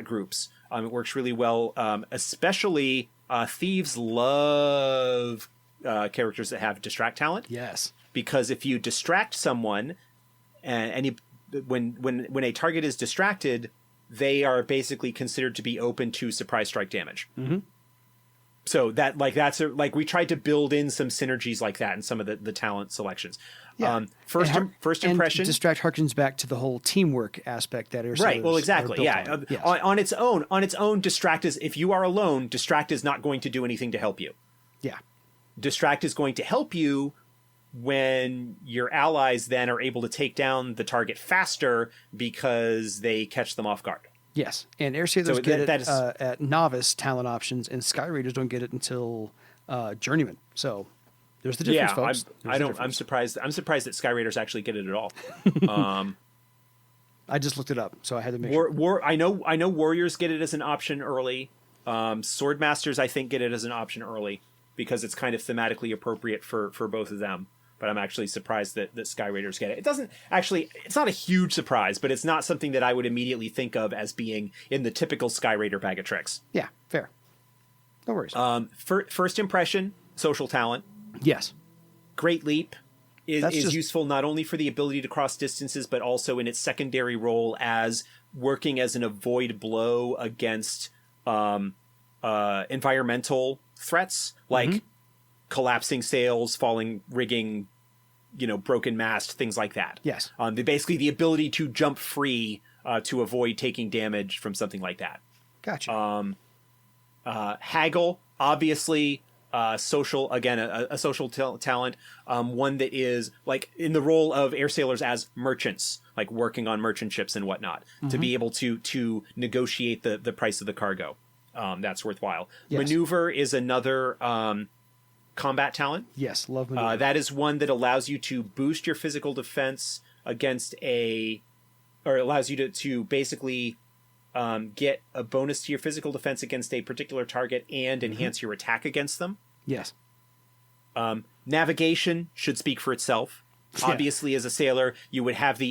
groups. It works really well, especially thieves love characters that have distract talent. Yes. Because if you distract someone, when a target is distracted, they are basically considered to be open to surprise strike damage. Mm-hmm. So we tried to build in some synergies like that in some of the talent selections. Yeah. First impression. Distract harkens back to the whole teamwork aspect that Airsailers Right. Well, exactly. are built Yeah. on. Yes. On its own, distract is, if you are alone, distract is not going to do anything to help you. Yeah. Distract is going to help you when your allies then are able to take down the target faster because they catch them off guard. Yes, and Airsailers get it at Novice talent options, and Sky Raiders don't get it until Journeyman. So there's the difference, folks. I'm surprised. I'm surprised that Sky Raiders actually get it at all. I just looked it up, so I had to make sure. I know Warriors get it as an option early. Swordmasters, I think, get it as an option early because it's kind of thematically appropriate for both of them. But I'm actually surprised that Sky Raiders get it. It's not a huge surprise, but it's not something that I would immediately think of as being in the typical Sky Raider bag of tricks. Yeah, fair. No worries. First impression, social talent. Yes. Great Leap is useful not only for the ability to cross distances, but also in its secondary role as working as an avoid blow against environmental threats, like collapsing sails, falling rigging, broken mast, things like that. Yes. Basically the ability to jump free to avoid taking damage from something like that. Gotcha. Haggle, obviously, social, again, a social talent, one that is like in the role of Airsailers as merchants, like working on merchant ships and whatnot, to be able to negotiate the price of the cargo. That's worthwhile. Yes. Maneuver is another combat talent. Yes, love maneuver. That is one that allows you to boost your physical defense or allows you to basically get a bonus to your physical defense against a particular target and enhance your attack against them. Yes. Navigation should speak for itself. Yeah. Obviously, as a sailor, you would have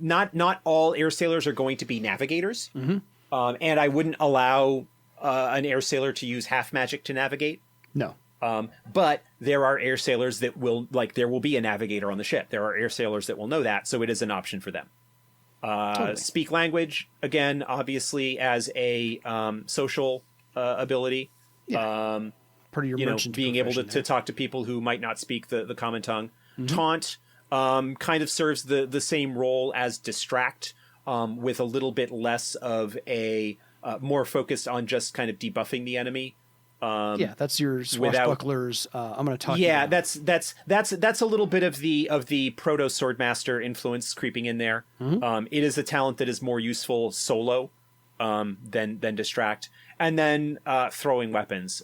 not all air sailors are going to be navigators, and I wouldn't allow an air sailor to use half magic to navigate. No. But there are air sailors that there will be a navigator on the ship. There are air sailors that will know that, so it is an option for them. Totally. Speak language, again, obviously as a social ability. Yeah. Part of your merchant being able profession to talk to people who might not speak the common tongue. Taunt kind of serves the same role as distract, with a little bit less of a more focused on just kind of debuffing the enemy. Yeah, that's your swashbucklers. I'm going to talk. Yeah, that's a little bit of the proto swordmaster influence creeping in there. It is a talent that is more useful solo than distract. And then throwing weapons.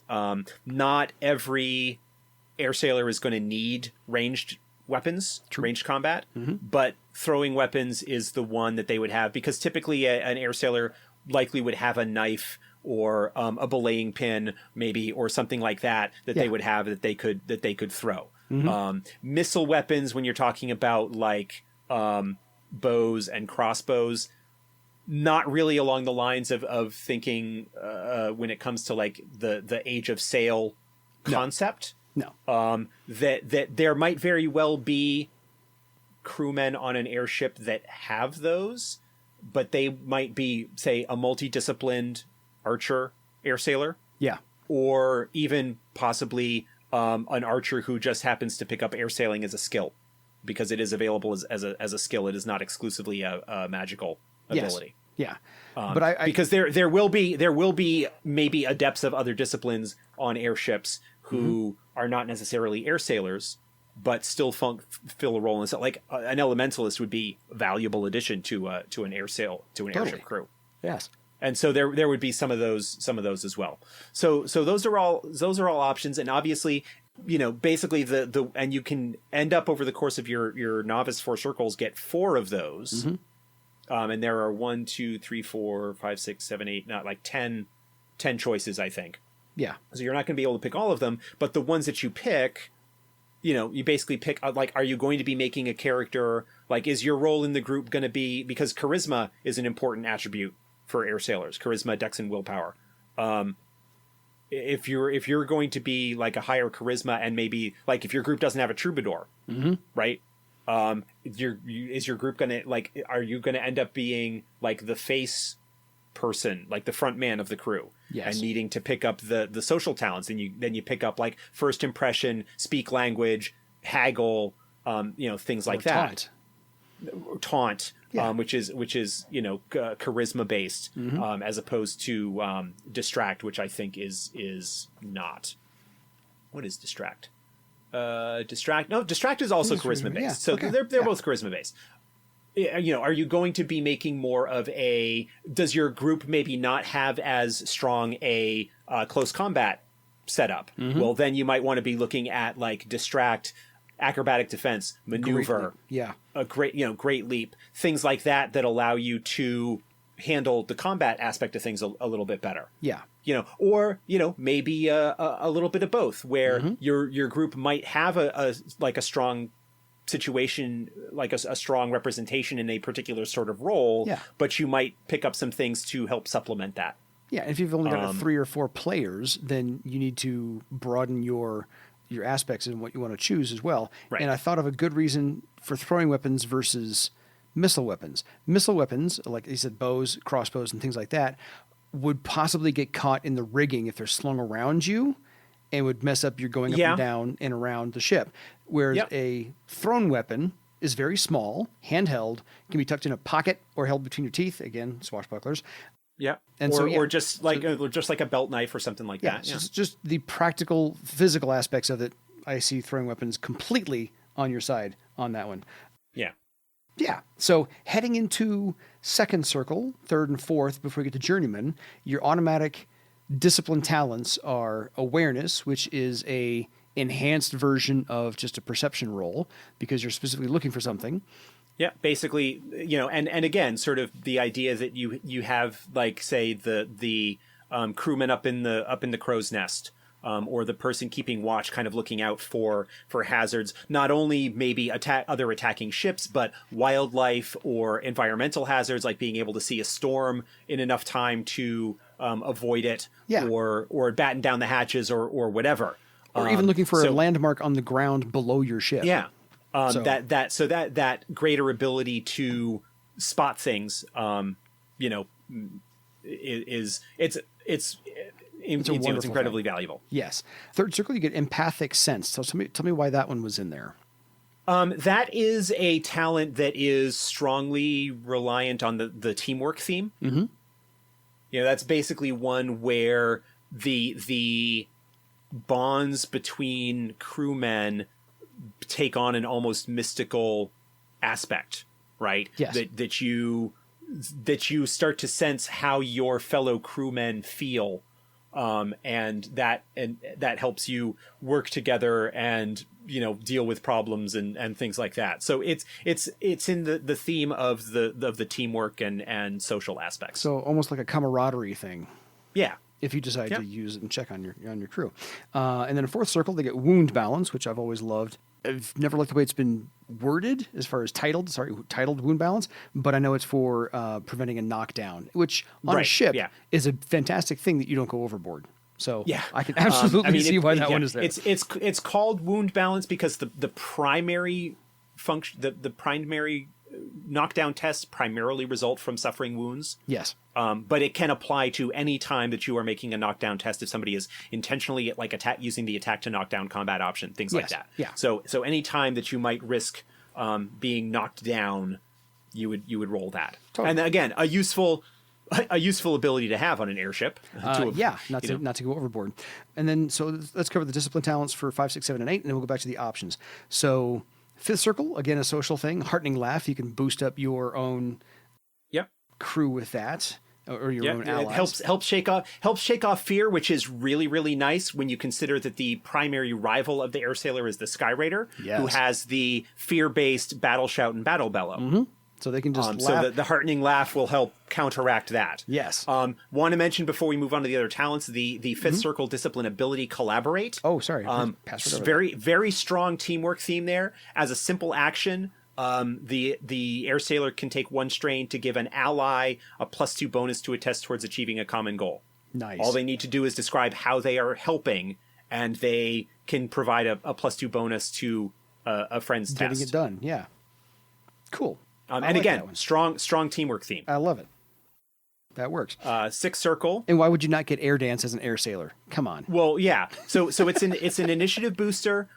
Not every air sailor is going to need ranged weapons, ranged combat, but throwing weapons is the one that they would have, because typically an air sailor likely would have a knife or a belaying pin, maybe, or something like that they would have that they could throw. Missile weapons, when you're talking about like bows and crossbows, not really along the lines of thinking when it comes to like the Age of Sail concept. No. That there might very well be crewmen on an airship that have those, but they might be, say, a multidisciplined archer air sailor. Yeah. Or even possibly an archer who just happens to pick up air sailing as a skill, because it is available as a skill. It is not exclusively a magical ability. Yes. Yeah. But I because there will be maybe adepts of other disciplines on airships who are not necessarily air sailors, but still fill a role. And so, like an elementalist would be a valuable addition to an airship crew. Yes. And so there would be some of those as well. So those are all options. And obviously, basically and you can end up over the course of your novice 4 circles, get 4 of those. Mm-hmm. And there are 1, 2, 3, 4, 5, 6, 7, 8, not like 10 choices, I think. Yeah. So you're not going to be able to pick all of them, but the ones that you pick, you basically pick, like, are you going to be making a character? Like, is your role in the group going to be, because charisma is an important attribute for air sailors, charisma, dex, and willpower. If you're going to be like a higher charisma, and maybe like if your group doesn't have a troubadour, mm-hmm. right? Is your group going to, like, are you going to end up being like the face person, like the front man of the crew? Yes. And needing to pick up the social talents, and then you pick up like first impression, speak language, haggle, things like that. Taunt, yeah. which is charisma based, mm-hmm. As opposed to distract, which I think is not. What is distract? Distract is also charisma based. Yeah. So okay. they're both charisma based. Are you going to be making more of does your group maybe not have as strong a close combat setup? Mm-hmm. Well, then you might want to be looking at like distract, acrobatic defense, maneuver, a great leap, things like that allow you to handle the combat aspect of things a little bit better. Yeah. Or maybe a little bit of both, where mm-hmm. your group might have a strong situation, like a strong representation in a particular sort of role, but you might pick up some things to help supplement that. Yeah, if you've only got 3 or 4 players, then you need to broaden your aspects and what you want to choose as well. Right. And I thought of a good reason for throwing weapons versus missile weapons. Missile weapons, like you said, bows, crossbows, and things like that, would possibly get caught in the rigging if they're slung around you, and would mess up your going up and down and around the ship. Whereas a thrown weapon is very small, handheld, can be tucked in a pocket or held between your teeth. Again, swashbucklers. Yeah. And or just like a belt knife or something like that. Yeah. So just the practical, physical aspects of it. I see throwing weapons completely on your side on that one. Yeah. Yeah. So heading into second circle, third and fourth, before we get to Journeyman, your automatic discipline talents are awareness, which is a enhanced version of just a perception roll because you're specifically looking for something. Yeah, basically, and again, sort of the idea that you have, like, say the crewman up in the crow's nest, or the person keeping watch, kind of looking out for hazards, not only maybe other attacking ships, but wildlife or environmental hazards, like being able to see a storm in enough time to avoid it, or batten down the hatches or whatever, or even looking for a landmark on the ground below your ship. Yeah. That greater ability to spot things, it's incredibly valuable. Yes. Third circle, you get empathic sense. So tell me why that one was in there. That is a talent that is strongly reliant on the teamwork theme. Mm-hmm. That's basically one where the bonds between crewmen take on an almost mystical aspect, right? Yes. That you start to sense how your fellow crewmen feel, and that helps you work together and deal with problems and things like that. So it's in the theme of the teamwork and social aspects. So almost like a camaraderie thing. Yeah. If you decide to use it and check on your crew. And then in fourth circle, they get wound balance, which I've always loved. I've never liked the way it's been worded as far as titled wound balance, but I know it's for preventing a knockdown, which on a ship is a fantastic thing that you don't go overboard. So I can absolutely see why that one is there. It's called wound balance because the primary function, the primary knockdown tests primarily result from suffering wounds. Yes. But it can apply to any time that you are making a knockdown test if somebody is intentionally using the attack to knockdown combat option, things like that. Yeah. So any time that you might risk being knocked down, you would roll that. Totally. And again, a useful a useful ability to have on an airship. Not to go overboard. And then, so let's cover the discipline talents for 5, 6, 7, and 8, and then we'll go back to the options. So fifth circle, again, a social thing. Heartening laugh. You can boost up your own crew with that, or your own allies. It helps shake off fear, which is really, really nice when you consider that the primary rival of the air sailor is the Sky Raider, who has the fear-based battle shout and battle bellow. Mm-hmm. So they can just laugh. So the heartening laugh will help counteract that. Yes. Want to mention before we move on to the other talents, the fifth circle discipline ability collaborate. Oh, sorry. Very, very strong teamwork theme there. As a simple action, the air sailor can take 1 strain to give an ally a +2 bonus to a test towards achieving a common goal. Nice. All they need to do is describe how they are helping, and they can provide a +2 bonus to a friend's test. Getting it done. Yeah. Cool. And again, strong teamwork theme. I love it. That works. Sixth circle. And why would you not get air dance as an air sailor? Come on. Well, yeah. So it's an initiative booster.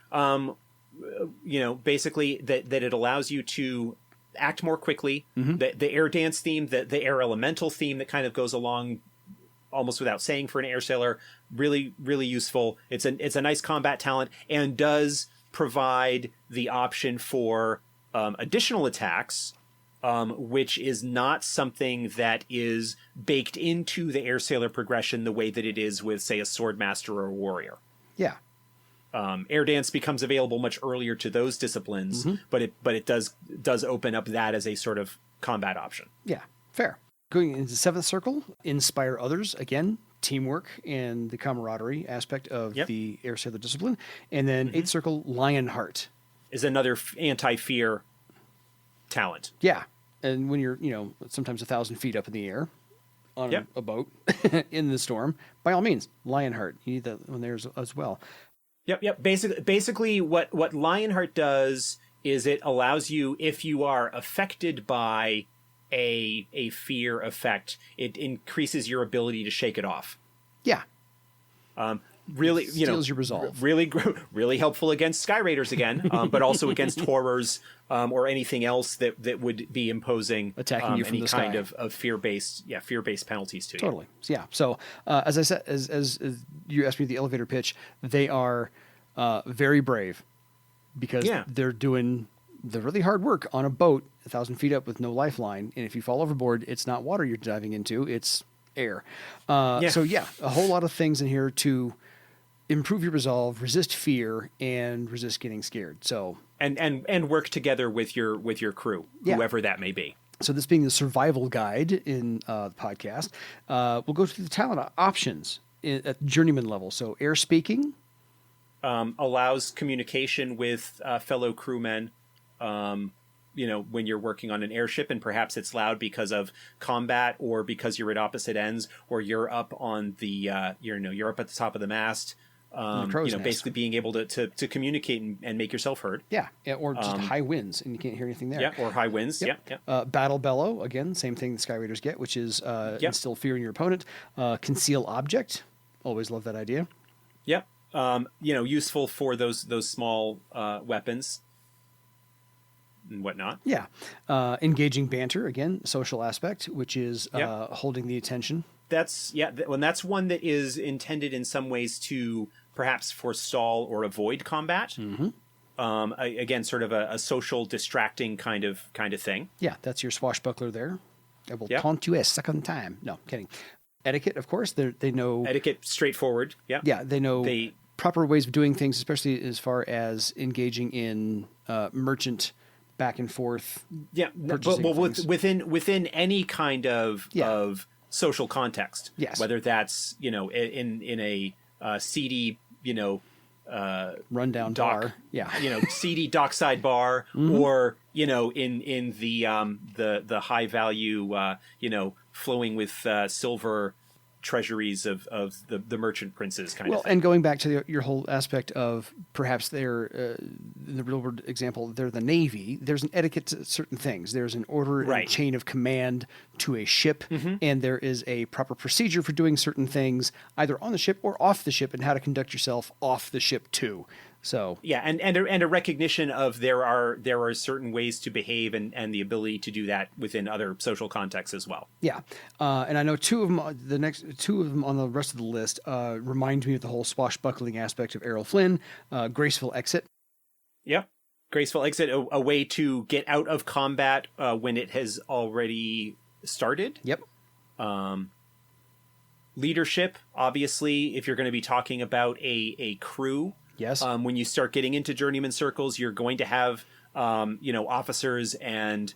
Basically that it allows you to act more quickly. Mm-hmm. The air dance theme, the air elemental theme that kind of goes along almost without saying for an air sailor, really, really useful. It's a nice combat talent and does provide the option for additional attacks. Which is not something that is baked into the air sailor progression the way that it is with, say, a swordmaster or a warrior. Yeah. Air dance becomes available much earlier to those disciplines, but it does open up that as a sort of combat option. Yeah, fair. Going into seventh circle, inspire others. Again, teamwork and the camaraderie aspect of the air sailor discipline. And then eighth circle, Lionheart. Is another anti-fear talent. Yeah. And when you're, sometimes 1,000 feet up in the air on a boat in the storm, by all means, Lionheart. You need that one there as well. Yep. Basically, what Lionheart does is it allows you, if you are affected by a fear effect, it increases your ability to shake it off. Yeah. Really, steals your resolve. Really helpful against Sky Raiders again, but also against horrors or anything else that would be imposing attacking you from any the kind sky. of fear-based penalties to you. Totally. Yeah. So as I said, as you asked me the elevator pitch, they are very brave because they're doing the really hard work on a boat 1,000 feet up with no lifeline, and if you fall overboard, it's not water you're diving into; it's air. So a whole lot of things in here to improve your resolve, resist fear, and resist getting scared. So and work together with your crew, whoever that may be. So this being the survival guide in the podcast, we'll go through the talent options at journeyman level. So air speaking allows communication with fellow crewmen. When you're working on an airship and perhaps it's loud because of combat or because you're at opposite ends or you're up on the you're up at the top of the mast. Basically being able to communicate and make yourself heard. Yeah, or just high winds and you can't hear anything there. Yeah, or high winds. Yep. Yeah. Battle bellow, again, same thing the Sky Raiders get, which is instill fear in your opponent. Conceal object, always love that idea. Yep. Useful for those small weapons and whatnot. Yeah. Engaging banter, again, social aspect, which is holding the attention. That's one that is intended in some ways to perhaps forestall or avoid combat. Mm-hmm. Again, sort of a social distracting kind of thing. Yeah, that's your swashbuckler there. I will taunt you a second time. No, kidding. Etiquette, of course. They know etiquette, straightforward. Yeah. Yeah, they know proper ways of doing things, especially as far as engaging in merchant back and forth. Yeah, within any kind of social context. Yes. Whether that's in a seedy rundown bar. Yeah. Seedy dockside bar, or in the high value flowing with silver treasuries of the merchant princes kind of thing. And going back to your whole aspect of perhaps they're in the real world example, they're the Navy. There's an etiquette to certain things. There's an order and chain of command to a ship, and there is a proper procedure for doing certain things either on the ship or off the ship, and how to conduct yourself off the ship too. So yeah, and a recognition of there are certain ways to behave and the ability to do that within other social contexts as well. yeah, and I know two of them. The next two of them on the rest of the list remind me of the whole swashbuckling aspect of Errol Flynn. Graceful exit. Yep. Graceful exit, a way to get out of combat when it has already started. Yep. Leadership, obviously, if you're going to be talking about a crew. Yes. When you start getting into journeyman circles, you're going to have, officers and,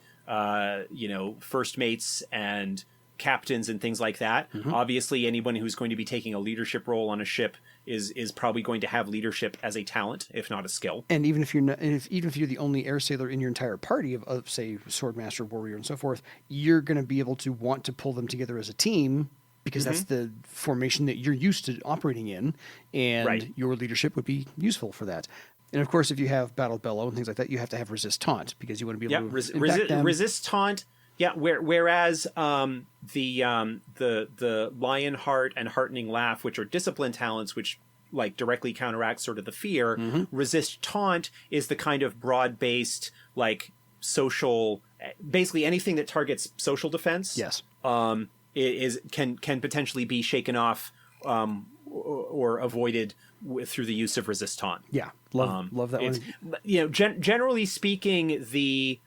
first mates and captains and things like that. Mm-hmm. Obviously, anyone who's going to be taking a leadership role on a ship is probably going to have leadership as a talent, if not a skill. And even if you're not, even if you're the only air sailor in your entire party of say swordmaster, warrior, and so forth, you're going to be able to want to pull them together as a team because that's the formation that you're used to operating in, and your leadership would be useful for that. And of course, if you have battle bellow and things like that, you have to have resist taunt because you want to be able to impact them. Resist taunt. Yeah, whereas the Lionheart and Heartening Laugh, which are discipline talents, which like directly counteract sort of the fear, resist taunt is the kind of broad-based like social, basically anything that targets social defense. Yes. Can potentially be shaken off or avoided through the use of resist taunt. Yeah, love that one. Generally speaking, the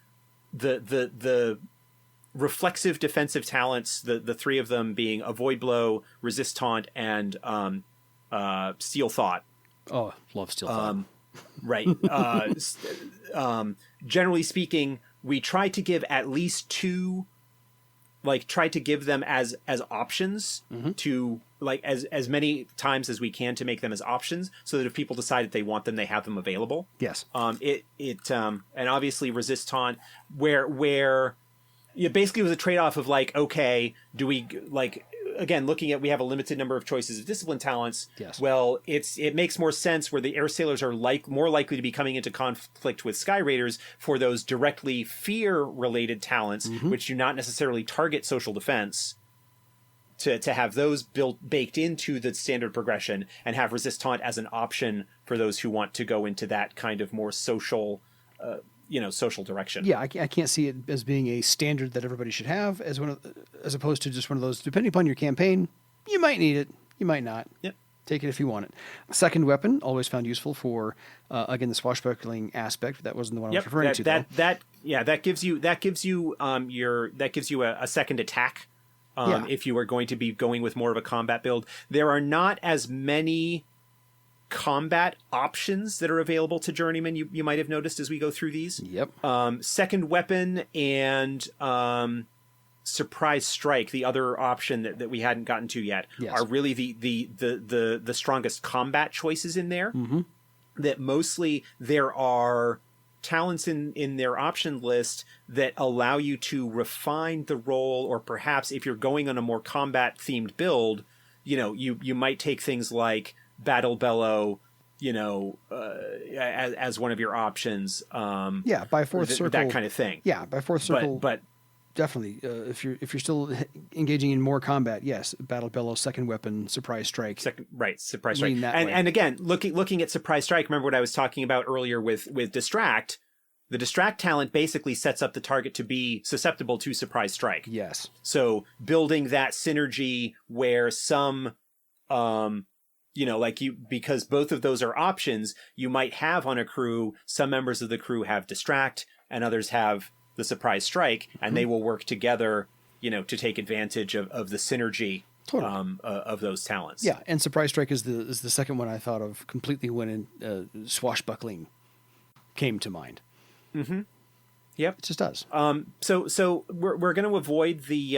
reflexive defensive talents, the three of them being avoid blow, resist taunt, and steal thought. Oh, love steal thought. Right. Generally speaking, we try to give at least two. Like try to give them as options to like as many times as we can to make them as options so that if people decide that they want them, they have them available. Yes. And obviously resist taunt where it basically was a trade-off of like, okay, do we like, again, looking at, we have a limited number of choices of discipline talents. Yes. Well, it makes more sense where the air sailors are more likely to be coming into conflict with sky raiders for those directly fear-related talents, which do not necessarily target social defense, to have those baked into the standard progression and have resist taunt as an option for those who want to go into that kind of more social, social direction. Yeah, I can't see it as being a standard that everybody should have as as opposed to just one of those. Depending upon your campaign, you might need it, you might not. Yep. Take it if you want it. Second weapon, always found useful for again the swashbuckling aspect. That wasn't the one I was referring to. That gives you a second attack. If you are going to be going with more of a combat build, there are not as many combat options that are available to journeyman. You might have noticed as we go through these. Yep. Second weapon and surprise strike, the other option that we hadn't gotten to yet, are really the strongest combat choices in there. That mostly there are talents in their option list that allow you to refine the role, or perhaps if you're going on a more combat themed build, you might take things like battle bellow, as one of your options. By fourth circle, that kind of thing. Yeah, by fourth circle, but definitely. If you're still engaging in more combat, yes, battle bellow, second weapon, surprise strike. Surprise strike. And again, looking at surprise strike, remember what I was talking about earlier with distract. The distract talent basically sets up the target to be susceptible to surprise strike. Yes. So building that synergy where some because both of those are options, you might have on a crew, some members of the crew have distract and others have the surprise strike, and they will work together, to take advantage of the synergy of those talents. Yeah, and surprise strike is the second one I thought of completely when swashbuckling came to mind. Yep, it just does. So we're going to avoid the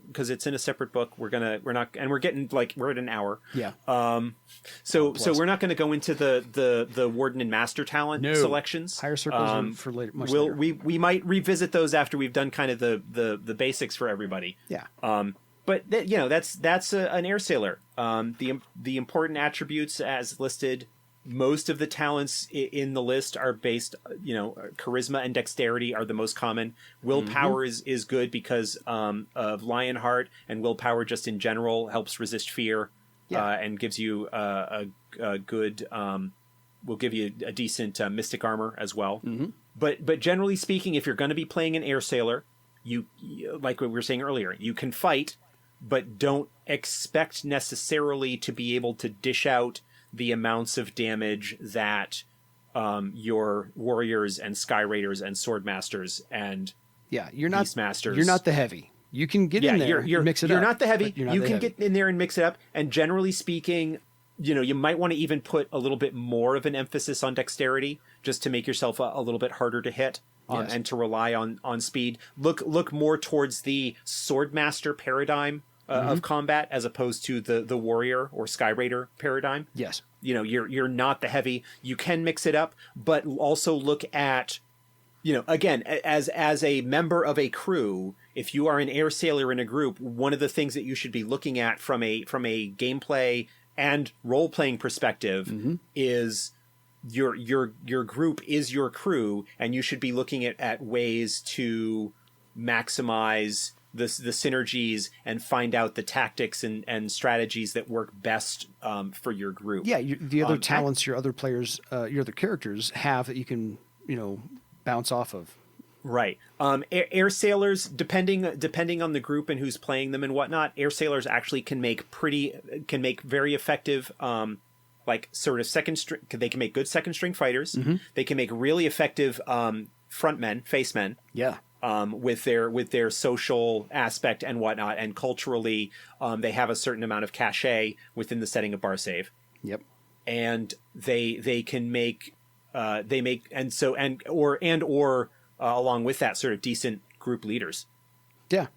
because it's in a separate book. We're at an hour. Yeah. So we're not going to go into the warden and master talent selections. Higher circles are for later. Later. We might revisit those after we've done kind of the basics for everybody. Yeah. But that's an air sailor. The important attributes as listed. Most of the talents in the list are based, charisma and dexterity are the most common. Willpower is good because of Lionheart, and willpower just in general helps resist fear, and gives you a good will give you a decent mystic armor as well. Mm-hmm. But generally speaking, if you're going to be playing an air sailor, you like what we were saying earlier, you can fight, but don't expect necessarily to be able to dish out the amounts of damage that your warriors and sky raiders and sword masters and you're not Beastmasters. You're not the heavy. You can get in there and mix it up. You're not the heavy. You're not you the can heavy. get in there and mix it up. And generally speaking, you might want to even put a little bit more of an emphasis on dexterity just to make yourself a little bit harder to hit. Yes. And to rely on speed. Look more towards the swordmaster paradigm of combat as opposed to the warrior or sky raider paradigm. Yes. You're not the heavy. You can mix it up, but also look at, again, as a member of a crew, if you are an air sailor in a group, one of the things that you should be looking at from a gameplay and role playing perspective is your group is your crew, and you should be looking at ways to maximize the synergies and find out the tactics and strategies that work best for your group. Yeah, the other talents your other players, your other characters have that you can bounce off of. Right. Air sailors, depending on the group and who's playing them and whatnot, air sailors actually can make very effective. Like sort of second string, they can make good second string fighters. They can make really effective frontmen, facemen. Yeah. With their social aspect and whatnot, and culturally, they have a certain amount of cachet within the setting of bar save. Yep. And they can make along with that sort of decent group leaders. Yeah.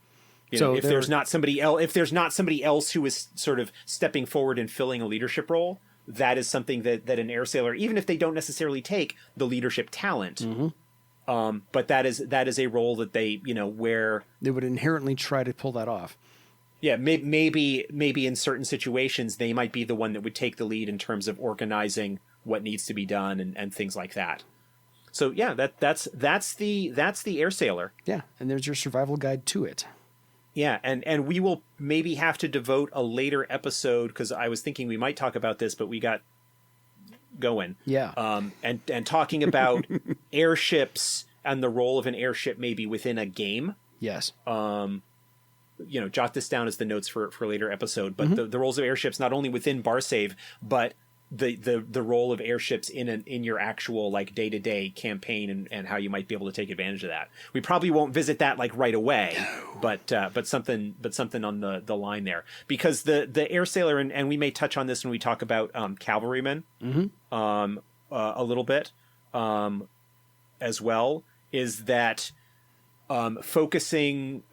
If there's not somebody else who is sort of stepping forward and filling a leadership role, that is something that an air sailor, even if they don't necessarily take the leadership talent, but that is a role that they, where they would inherently try to pull that off. Yeah, maybe in certain situations they might be the one that would take the lead in terms of organizing what needs to be done and things like that. So yeah, that's the air sailor. Yeah, and there's your survival guide to it. Yeah, and we will maybe have to devote a later episode, because I was thinking we might talk about this, but we got going. Yeah. And talking about airships and the role of an airship maybe within a game. Yes. Jot this down as the notes for a later episode. But the roles of airships not only within bar save, but the role of airships in your actual like day-to-day campaign and how you might be able to take advantage of that. We probably won't visit that like right away, but something on the line there, because the air sailor, and we may touch on this when we talk about cavalrymen a little bit as well, is that focusing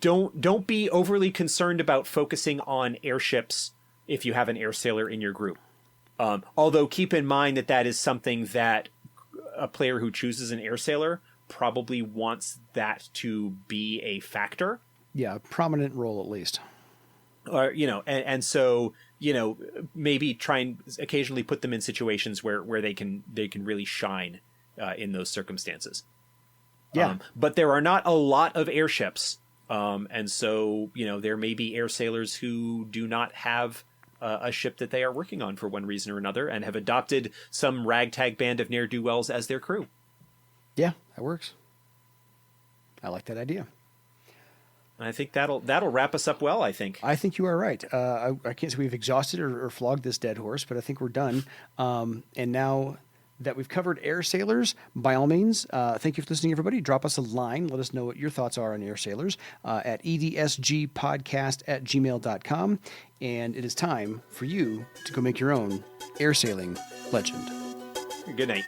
don't be overly concerned about focusing on airships if you have an air sailor in your group. Although keep in mind that is something that a player who chooses an air sailor probably wants that to be a factor. Yeah, prominent role at least. Or, and so, maybe try and occasionally put them in situations where they can really shine in those circumstances. Yeah. But there are not a lot of airships. And so, there may be air sailors who do not have a ship that they are working on for one reason or another, and have adopted some ragtag band of ne'er-do-wells as their crew. Yeah, that works. I like that idea. And I think that'll wrap us up well, I think. I think you are right. I can't say we've exhausted or flogged this dead horse, but I think we're done. And now that we've covered air sailors, by all means, thank you for listening, everybody. Drop us a line. Let us know what your thoughts are on air sailors at edsgpodcast@gmail.com. And it is time for you to go make your own air sailing legend. Good night.